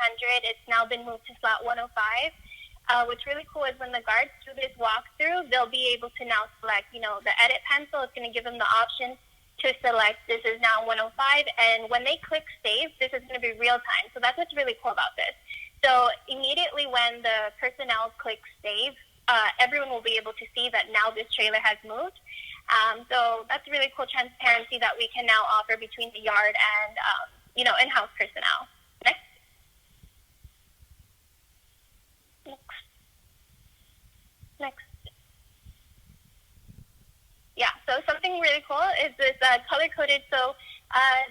It's now been moved to slot 105. What's really cool is when the guards do this walkthrough, they'll be able to now select, the edit pencil. It's going to give them the option to select this is now 105. And when they click save, this is going to be real time. So that's what's really cool about this. So immediately when the personnel clicks save, everyone will be able to see that now this trailer has moved. So that's really cool transparency that we can now offer between the yard and, in-house personnel. Next. Next. Yeah, so something really cool is this color-coded. So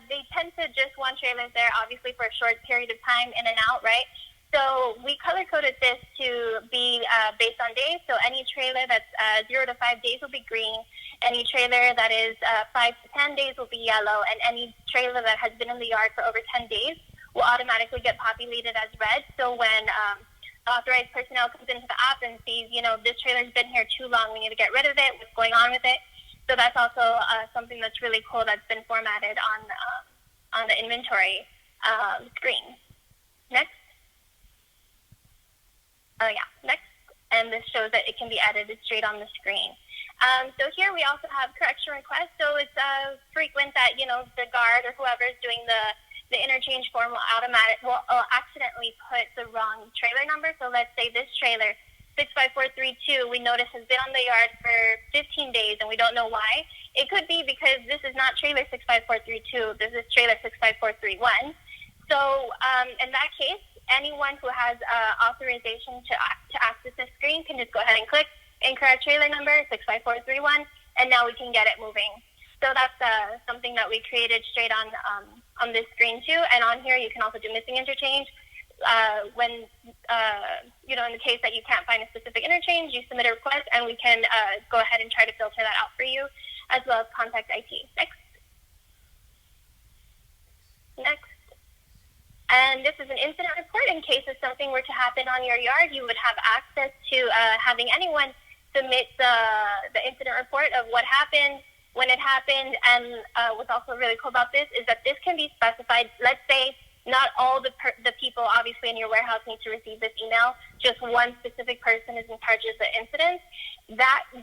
they tend to just want trailers there, obviously, for a short period of time, in and out, right? So we color-coded this to be based on days. So any trailer that's 0 to 5 days will be green. Any trailer that is 5 to 10 days will be yellow. And any trailer that has been in the yard for over 10 days will automatically get populated as red. So when authorized personnel comes into the app and sees, this trailer's been here too long, we need to get rid of it, what's going on with it, So that's also something that's really cool that's been formatted on the inventory screen. Next. Oh yeah, next. And this shows that it can be edited straight on the screen. So here we also have correction requests. So it's frequent that, you know, the guard or whoever is doing the interchange form will accidentally put the wrong trailer number. So let's say this trailer, 65432, we notice has been on the yard for 15 days and we don't know why. It could be because this is not trailer 65432, this is trailer 65431. So in that case, anyone who has authorization to access the screen can just go ahead and click incorrect trailer number 65431, and now we can get it moving. So that's something that we created straight on this screen too. And on here, you can also do missing interchange. When you know, in the case that you can't find a specific interchange, you submit a request, and we can go ahead and try to filter that out for you, as well as contact IT. Next. Next. And this is an incident report. In case if something were to happen on your yard, you would have access to having anyone submit the incident report of what happened, when it happened, and what's also really cool about this is that this can be specified. Let's say not all the people obviously in your warehouse need to receive this email. Just one specific person is in charge of the incident.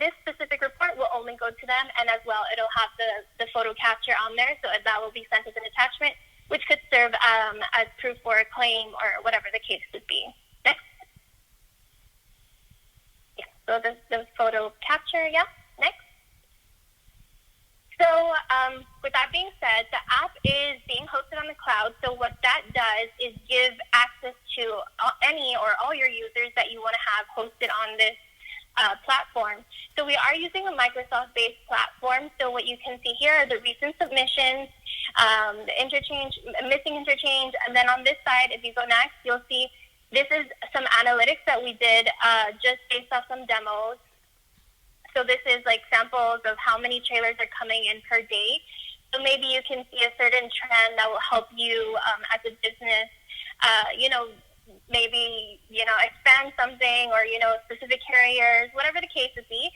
This specific report will only go to them, and as well, it'll have the photo capture on there, so that will be sent as an attachment, which could serve as proof for a claim or whatever the case could be. Next. Yeah, so the photo capture, yeah, next. So with that being said, the app is being hosted on the cloud, so what that does is give access to any or all your users that you want to have hosted on this platform. So we are using a Microsoft-based platform, so what you can see here are the recent submissions, the interchange, missing interchange, and then on this side, if you go next, you'll see this is some analytics that we did just based off some demos. So this is like samples of how many trailers are coming in per day. So maybe you can see a certain trend that will help you as a business, you know, maybe, you know, expand something or, you know, specific carriers, whatever the case would be.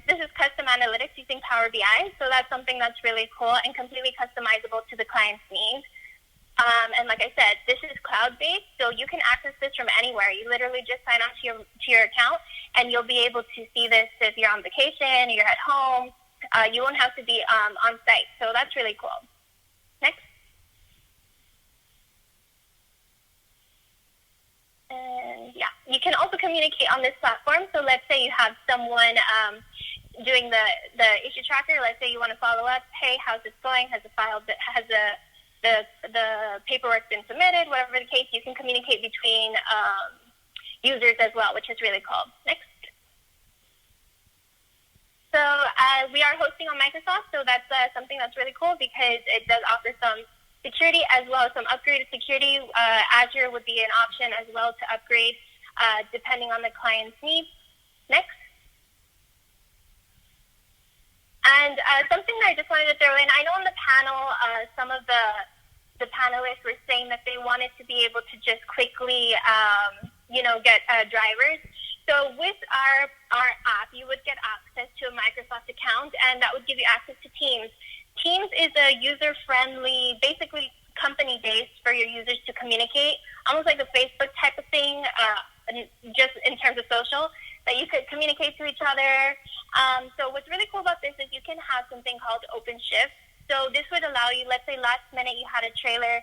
This is custom analytics using Power BI, so that's something that's really cool and completely customizable to the client's needs. And like I said, this is cloud-based, so you can access this from anywhere. You literally just sign on to your account, and you'll be able to see this if you're on vacation, you're at home. You won't have to be on site, so that's really cool. Next. And yeah, you can also communicate on this platform. So let's say you have someone doing the issue tracker. Let's say you want to follow up. Hey, how's this going? Has the paperwork been submitted? Whatever the case, you can communicate between users as well, which is really cool. Next. So we are hosting on Microsoft, so that's something that's really cool because it does offer some security as well as some upgraded security. Azure would be an option as well to upgrade depending on the client's needs. Next. And something that I just wanted to throw in, I know on the panel, some of the panelists were saying that they wanted to be able to just quickly, you know, get drivers. So with our app, you would get access to a Microsoft account, and that would give you access to Teams. Teams is a user-friendly, basically company-based for your users to communicate, almost like a Facebook type of thing, just in terms of social, that you could communicate to each other. So what's really cool about this is you can have something called open shift. So this would allow you, let's say last minute you had a trailer,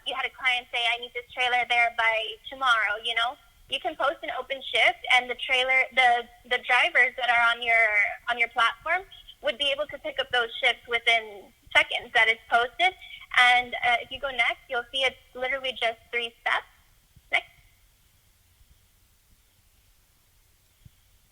you had a client say, I need this trailer there by tomorrow, you know? You can post an open shift, and the drivers that are on your platform would be able to pick up those shifts within seconds that it's posted. And if you go next, you'll see it's literally just 3 steps. Next.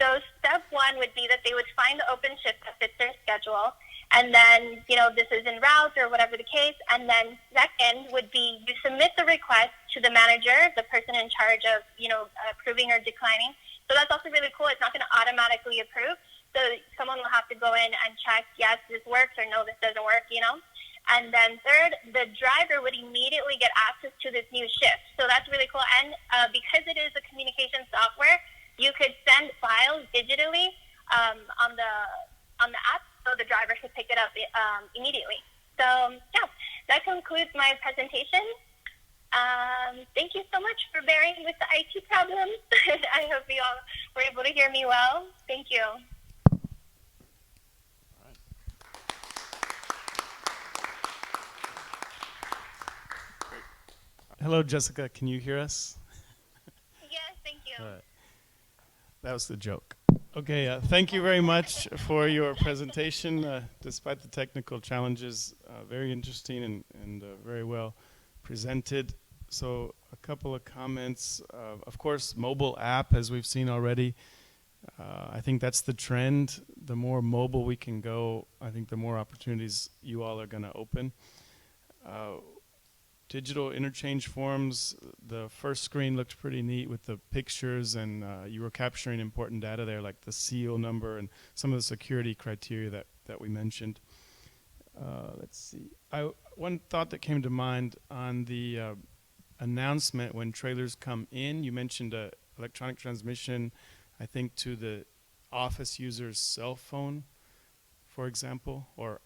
So step 1 would be that they would find the open shift that fits their schedule. And then, you know, this is en route or whatever the case. And then second would be you submit the request to the manager, the person in charge of, you know, approving or declining. So that's also really cool. It's not going to automatically approve. So someone will have to go in and check, yes, this works, or no, this doesn't work, you know. And then third, the driver would immediately get access to this new shift. So that's really cool. And because it is a communication software, you could send files digitally on on the app so the driver should pick it up immediately. So yeah, that concludes my presentation. Thank you so much for bearing with the IT problems. I hope you all were able to hear me well. Thank you. Hello, Jessica. Can you hear us? Yes, thank you. That was the joke. Okay, thank you very much for your presentation. Despite the technical challenges, very interesting and very well presented. So a couple of comments. Of course, mobile app, as we've seen already, I think that's the trend. The more mobile we can go, I think the more opportunities you all are going to open. Digital interchange forms, the first screen looked pretty neat with the pictures, and you were capturing important data there, like the seal number and some of the security criteria that we mentioned. Let's see. One thought that came to mind on the announcement when trailers come in, you mentioned electronic transmission, I think, to the office user's cell phone, for example, or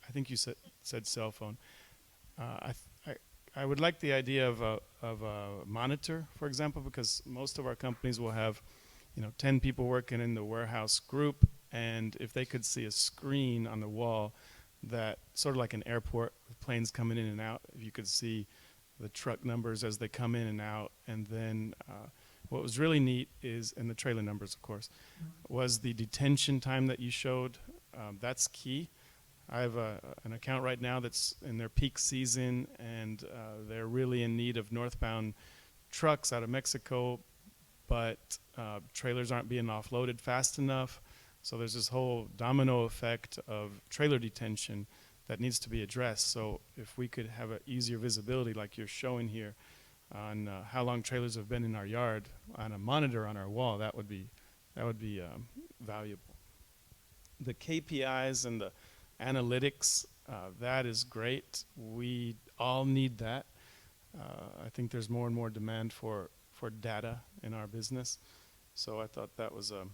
I think you said cell phone. I would like the idea of a monitor, for example, because most of our companies will have, 10 people working in the warehouse group, and if they could see a screen on the wall that, sort of like an airport with planes coming in and out, if you could see the truck numbers as they come in and out, and then what was really neat is, and the trailer numbers, of course, was the detention time that you showed. That's key. I have an account right now that's in their peak season, and they're really in need of northbound trucks out of Mexico, but trailers aren't being offloaded fast enough. So there's this whole domino effect of trailer detention that needs to be addressed. So if we could have an easier visibility like you're showing here on how long trailers have been in our yard on a monitor on our wall, that would be valuable. The KPIs and the analytics, that is great. We all need that. I think there's more and more demand for data in our business. So I thought that was a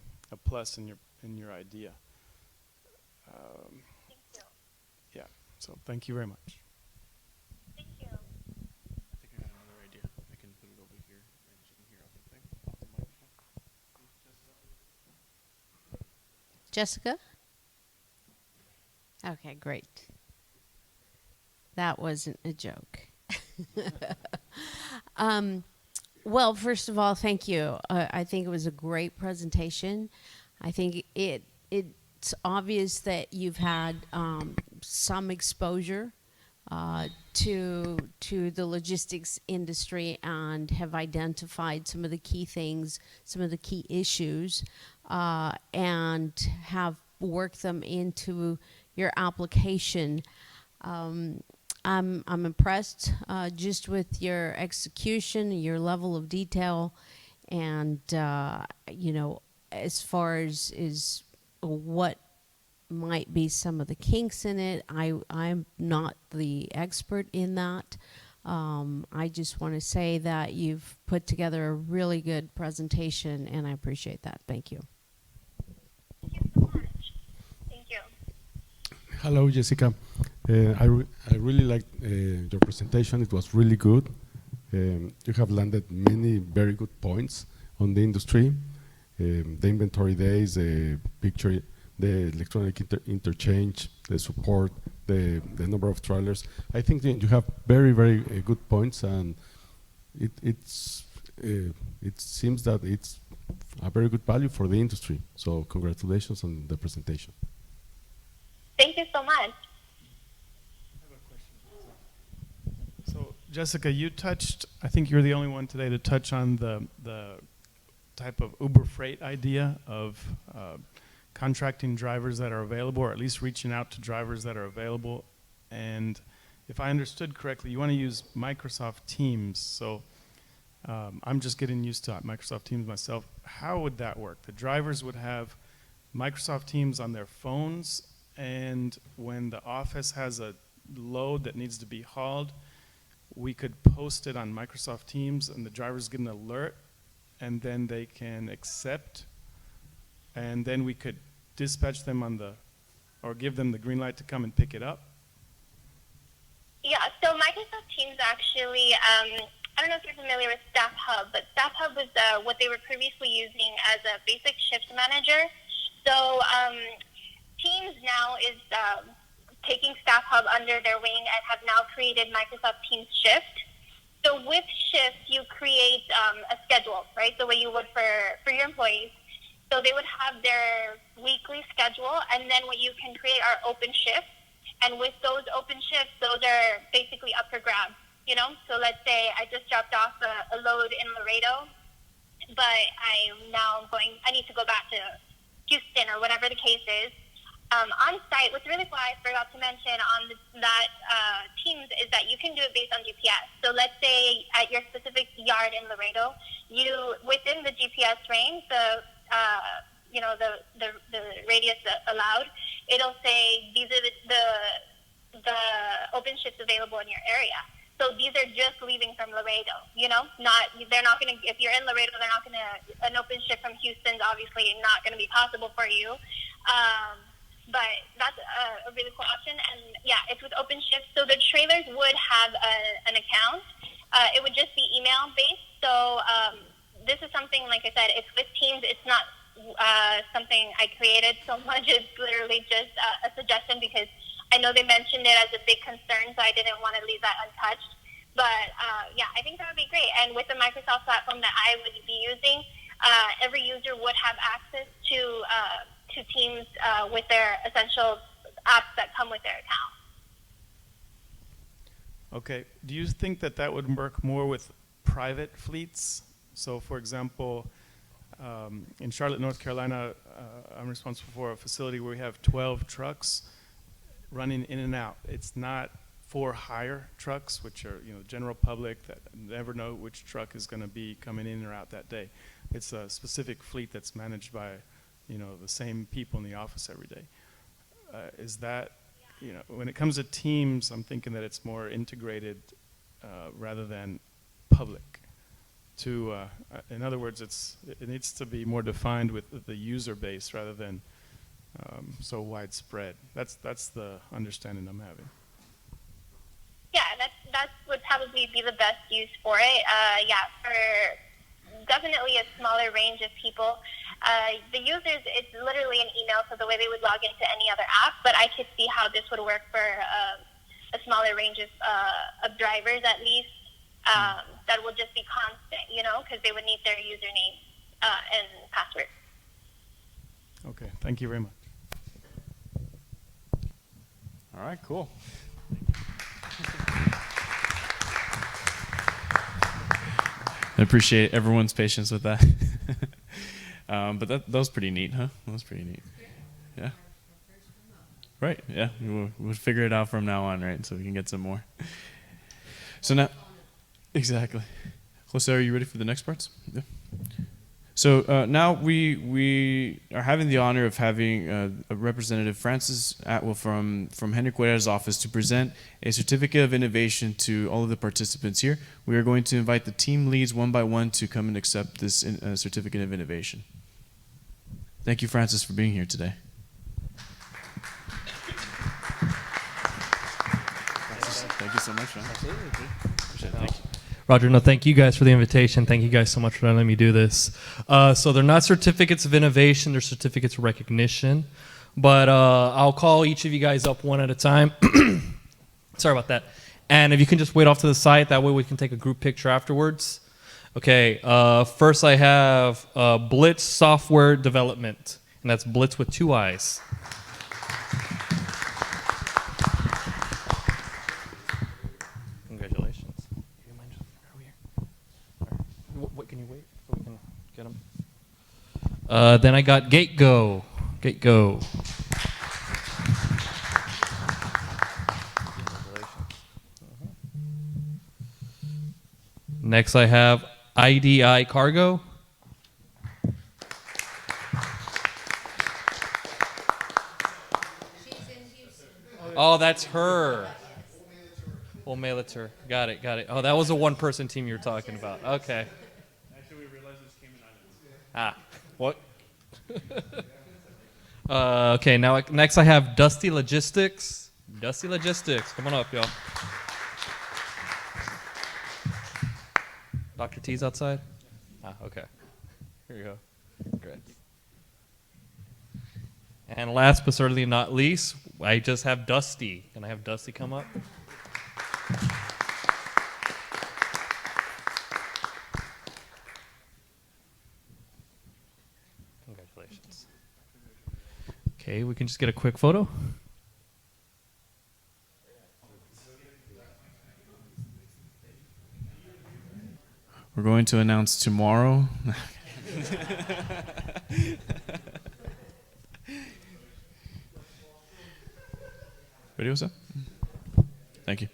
plus in your idea. Thank you. Yeah, so thank you very much. Thank you. I think I got another idea. I can put it over here and you can hear off the thing, off the microphone. Jessica? Okay, great. That wasn't a joke. Well, first of all, thank you. I think it was a great presentation. I think it's obvious that you've had some exposure to the logistics industry and have identified some of the key things, some of the key issues, and have worked them into your application. I'm impressed just with your execution, your level of detail, and as far as what might be some of the kinks in it. I'm not the expert in that. I just want to say that you've put together a really good presentation, and I appreciate that. Thank you. Thank you so much. Thank you. Hello, Jessica. I really liked your presentation. It was really good. You have landed many very good points on the industry. The inventory days, the picture, the electronic interchange, the support, the number of trailers. I think that you have very, very good points, and it seems that it's a very good value for the industry. So congratulations on the presentation. Thank you so much. So Jessica, you touched, I think you're the only one today to touch on the type of Uber Freight idea of contracting drivers that are available, or at least reaching out to drivers that are available. And if I understood correctly, you want to use Microsoft Teams. So I'm just getting used to Microsoft Teams myself. How would that work? The drivers would have Microsoft Teams on their phones, and when the office has a load that needs to be hauled, we could post it on Microsoft Teams, and the drivers get an alert, and then they can accept, and then we could dispatch them on the or give them the green light to come and pick it up? Yeah, so Microsoft Teams actually, I don't know if you're familiar with Staff Hub, but Staff Hub was what they were previously using as a basic shift manager. So Teams now is taking Staff Hub under their wing and have now created Microsoft Teams Shift. So with Shift, you create a schedule, right, the way you would for your employees. So they would have their weekly schedule, and then what you can create are open shifts. And with those open shifts, those are basically up for grabs, you know? So let's say I just dropped off a load in Laredo, but I need to go back to Houston or whatever the case is. On site, what's really cool, I forgot to mention on that Teams is that you can do it based on GPS. So let's say at your specific yard in Laredo, within the GPS range, the radius allowed, it'll say these are the open shifts available in your area. So these are just leaving from Laredo, you know? They're not going to, if you're in Laredo, they're not going to, an open shift from Houston's obviously not going to be possible for you. But that's a really cool option. And yeah, it's with open shifts. So the trailers would have an account. It would just be email based. So this is something, like I said, it's with Teams. It's not something I created so much. It's literally just a suggestion because I know they mentioned it as a big concern, so I didn't want to leave that untouched. But yeah, I think that would be great. And with the Microsoft platform that I would be using, every user would have access to Teams with their essential apps that come with their account. Okay. Do you think that would work more with private fleets? So, for example, in Charlotte, North Carolina, I'm responsible for a facility where we have 12 trucks running in and out. It's not for hire trucks, which are general public that never know which truck is going to be coming in or out that day. It's a specific fleet that's managed by the same people in the office every day. Is that when it comes to Teams, I'm thinking that it's more integrated rather than public. In other words, it needs to be more defined with the user base rather than so widespread. That's the understanding I'm having. Yeah, that would probably be the best use for it. Yeah, for definitely a smaller range of people. The users, it's literally an email, so the way they would log into any other app, but I could see how this would work for a smaller range of drivers at least. That would just be constant, because they would need their username and password. Okay, thank you very much. All right, cool. I appreciate everyone's patience with that. But that was pretty neat, huh? That was pretty neat. Yeah. Right, yeah. We'll figure it out from now on, right? So we can get some more. So now, exactly. Jose, are you ready for the next parts? Yeah. So now we are having the honor of having a Representative Francis Atwell from Henry Cuellar's office to present a certificate of innovation to all of the participants here. We are going to invite the team leads one by one to come and accept this certificate of innovation. Thank you, Francis, for being here today. Francis, thank you so much, man. Absolutely. Appreciate it. Thank you. Roger, no, thank you guys for the invitation. Thank you guys so much for letting me do this. So they're not certificates of innovation, they're certificates of recognition. But I'll call each of you guys up one at a time. Sorry about that. And if you can just wait off to the side, that way we can take a group picture afterwards. Okay, first I have Bliitze Software Development, and that's Bliitze with 2 I's. Congratulations. What can you wait so we can get them? Then I got GateGo. GateGo. Next I have IDI Cargo. Oh, that's her. We'll mail it to her. Got it, got it. Oh, that was a one-person team you were talking about. Okay. Actually, we realized this came in Ah, what? Okay, now next I have Dusty Logistics. Dusty Logistics, come on up, y'all. Dr. T's outside? Ah, okay. Here you go. Great. And last but certainly not least, I just have Dusty. Can I have Dusty come up? Congratulations. Okay, we can just get a quick photo. We're going to announce tomorrow. Ready, what's up? Thank you.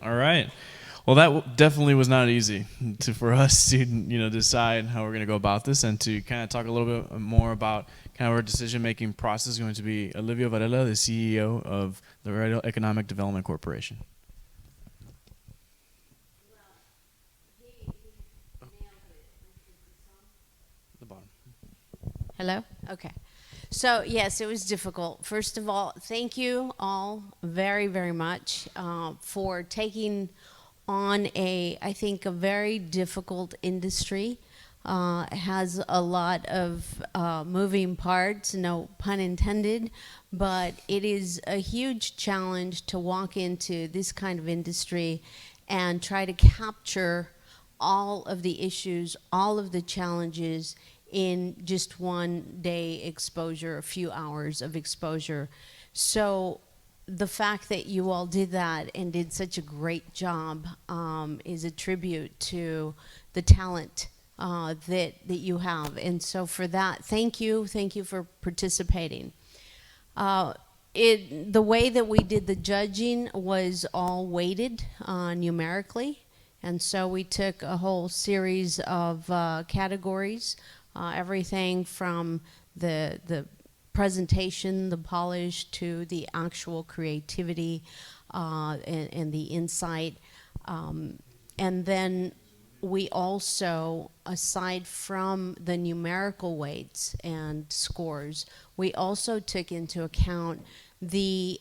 All right. Well, that definitely was not easy for us to decide how we're going to go about this, and to kind of talk a little bit more about kind of our decision-making process is going to be Olivia Varela, the CEO of the Laredo Economic Development Corporation. The bottom. Hello? Okay. So, yes, it was difficult. First of all, thank you all very, very much for taking on I think, a very difficult industry. It has a lot of moving parts, no pun intended, but it is a huge challenge to walk into this kind of industry and try to capture all of the issues, all of the challenges in just one day exposure, a few hours of exposure. So the fact that you all did that and did such a great job is a tribute to the talent that you have. And so for that, thank you for participating. The way that we did the judging was all weighted numerically. And so we took a whole series of categories, everything from the presentation, the polish, to the actual creativity and the insight. And then we also, aside from the numerical weights and scores, we also took into account the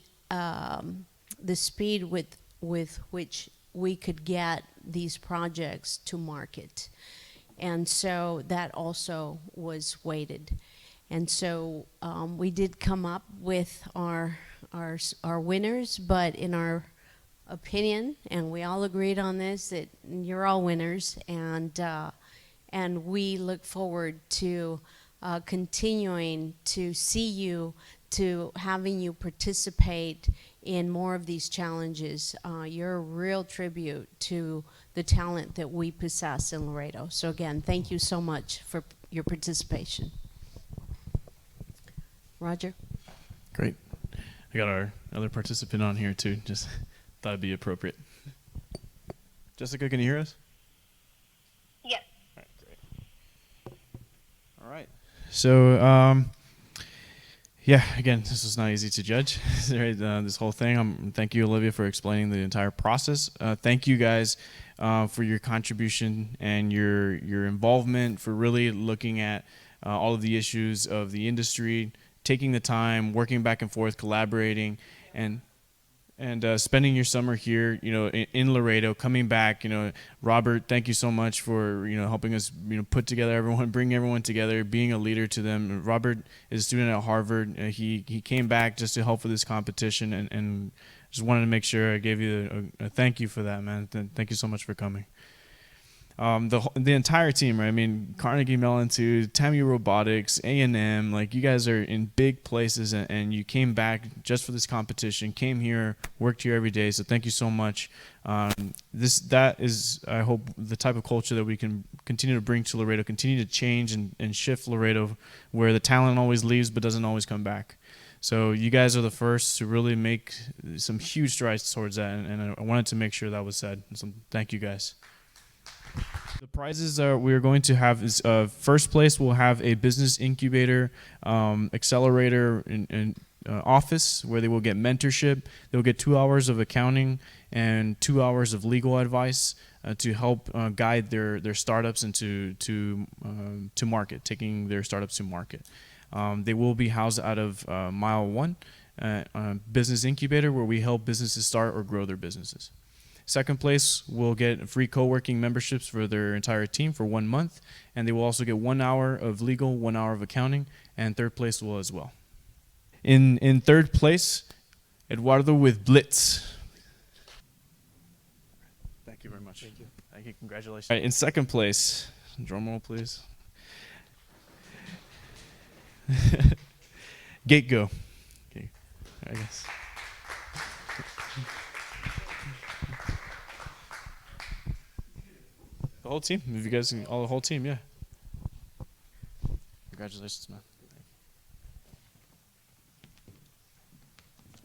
speed with which we could get these projects to market. And so that also was weighted. And so we did come up with our winners, but in our opinion, and we all agreed on this, that you're all winners, and we look forward to continuing to see you, to having you participate in more of these challenges. You're a real tribute to the talent that we possess in Laredo. So again, thank you so much for your participation. Roger? Great. I got our other participant on here too. Just thought it'd be appropriate. Jessica, can you hear us? Yes. All right, great. All right. So, yeah, again, this was not easy to judge, this whole thing. Thank you, Olivia, for explaining the entire process. Thank you guys for your contribution and your involvement, for really looking at all of the issues of the industry, taking the time, working back and forth, collaborating, and spending your summer here, in Laredo, coming back. Robert, thank you so much for helping us, put together everyone, bring everyone together, being a leader to them. Robert is a student at Harvard. He came back just to help with this competition, and just wanted to make sure I gave you a thank you for that, man. Thank you so much for coming. The entire team, right? I mean, Carnegie Mellon too, TAMIU Robotics, A&M, like you guys are in big places, and you came back just for this competition, came here, worked here every day. So thank you so much. That is, I hope, the type of culture that we can continue to bring to Laredo, continue to change and shift Laredo, where the talent always leaves but doesn't always come back. So you guys are the first to really make some huge strides towards that, and I wanted to make sure that was said. So thank you guys. The prizes we're going to have is first place will have a business incubator, accelerator, and office where they will get mentorship. They'll get 2 hours of accounting and 2 hours of legal advice to help guide their startups into to market, taking their startups to market. They will be housed out of MileOne, business incubator, where we help businesses start or grow their businesses. Second place will get free co-working memberships for their entire team for 1 month, and they will also get 1 hour of legal, 1 hour of accounting, and third place will as well. In third place, Eduardo with Bliitze. Thank you very much. Thank you. Thank you. Congratulations. All right, in second place, drum roll please. GateGo. Okay, I guess. The whole team? If you guys, all the whole team, yeah. Congratulations, man.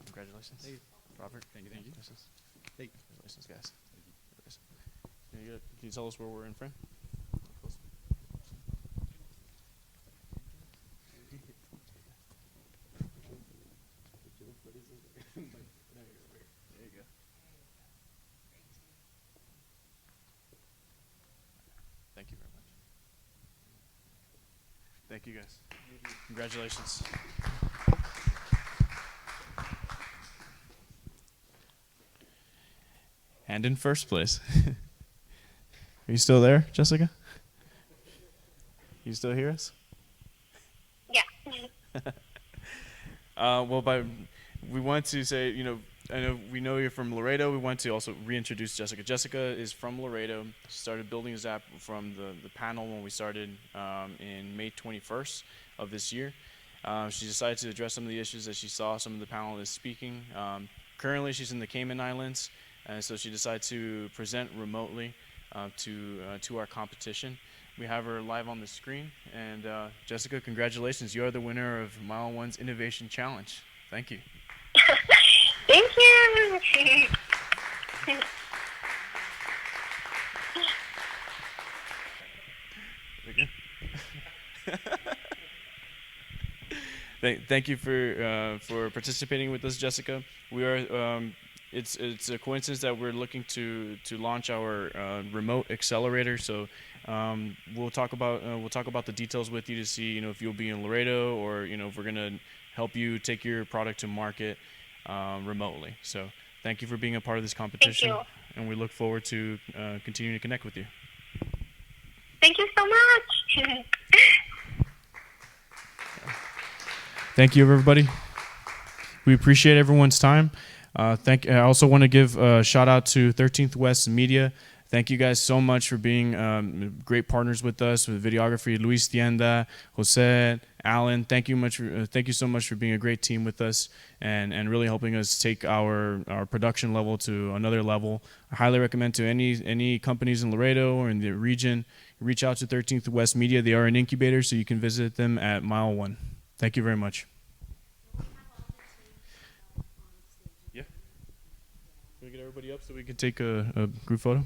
Congratulations. Thank you. Robert, thank you. Congratulations. Thank you. Congratulations, guys. Can you tell us where we're in frame? There you go. Thank you very much. Thank you, guys. Congratulations. And in first place. Are you still there, Jessica? You still hear us? Yeah. Well, we want to say, I know we know you're from Laredo. We want to also reintroduce Jessica. Jessica is from Laredo. She started building this app from the panel when we started in May 21st of this year. She decided to address some of the issues that she saw some of the panelists speaking. Currently, she's in the Cayman Islands, and so she decided to present remotely to our competition. We have her live on the screen, and Jessica, congratulations. You are the winner of MileOne's Innovation Challenge. Thank you. Thank you. Thank you for participating with us, Jessica. We are it's a coincidence that we're looking to launch our remote accelerator. So we'll talk about the details with you to see if you'll be in Laredo, or if we're gonna help you take your product to market remotely. So thank you for being a part of this competition. Thank you. And we look forward to continuing to connect with you. Thank you so much. Thank you, everybody. We appreciate everyone's time. I also want to give a shout out to 13th West Media. Thank you guys so much for being great partners with us with videography. Luis Tienda, Jose, Alan. Thank you so much for being a great team with us and really helping us take our production level to another level. I highly recommend to any companies in Laredo or in the region, reach out to 13th West Media. They are an incubator, so you can visit them at MileOne. Thank you very much. Yeah. Can we get everybody up so we can take a group photo?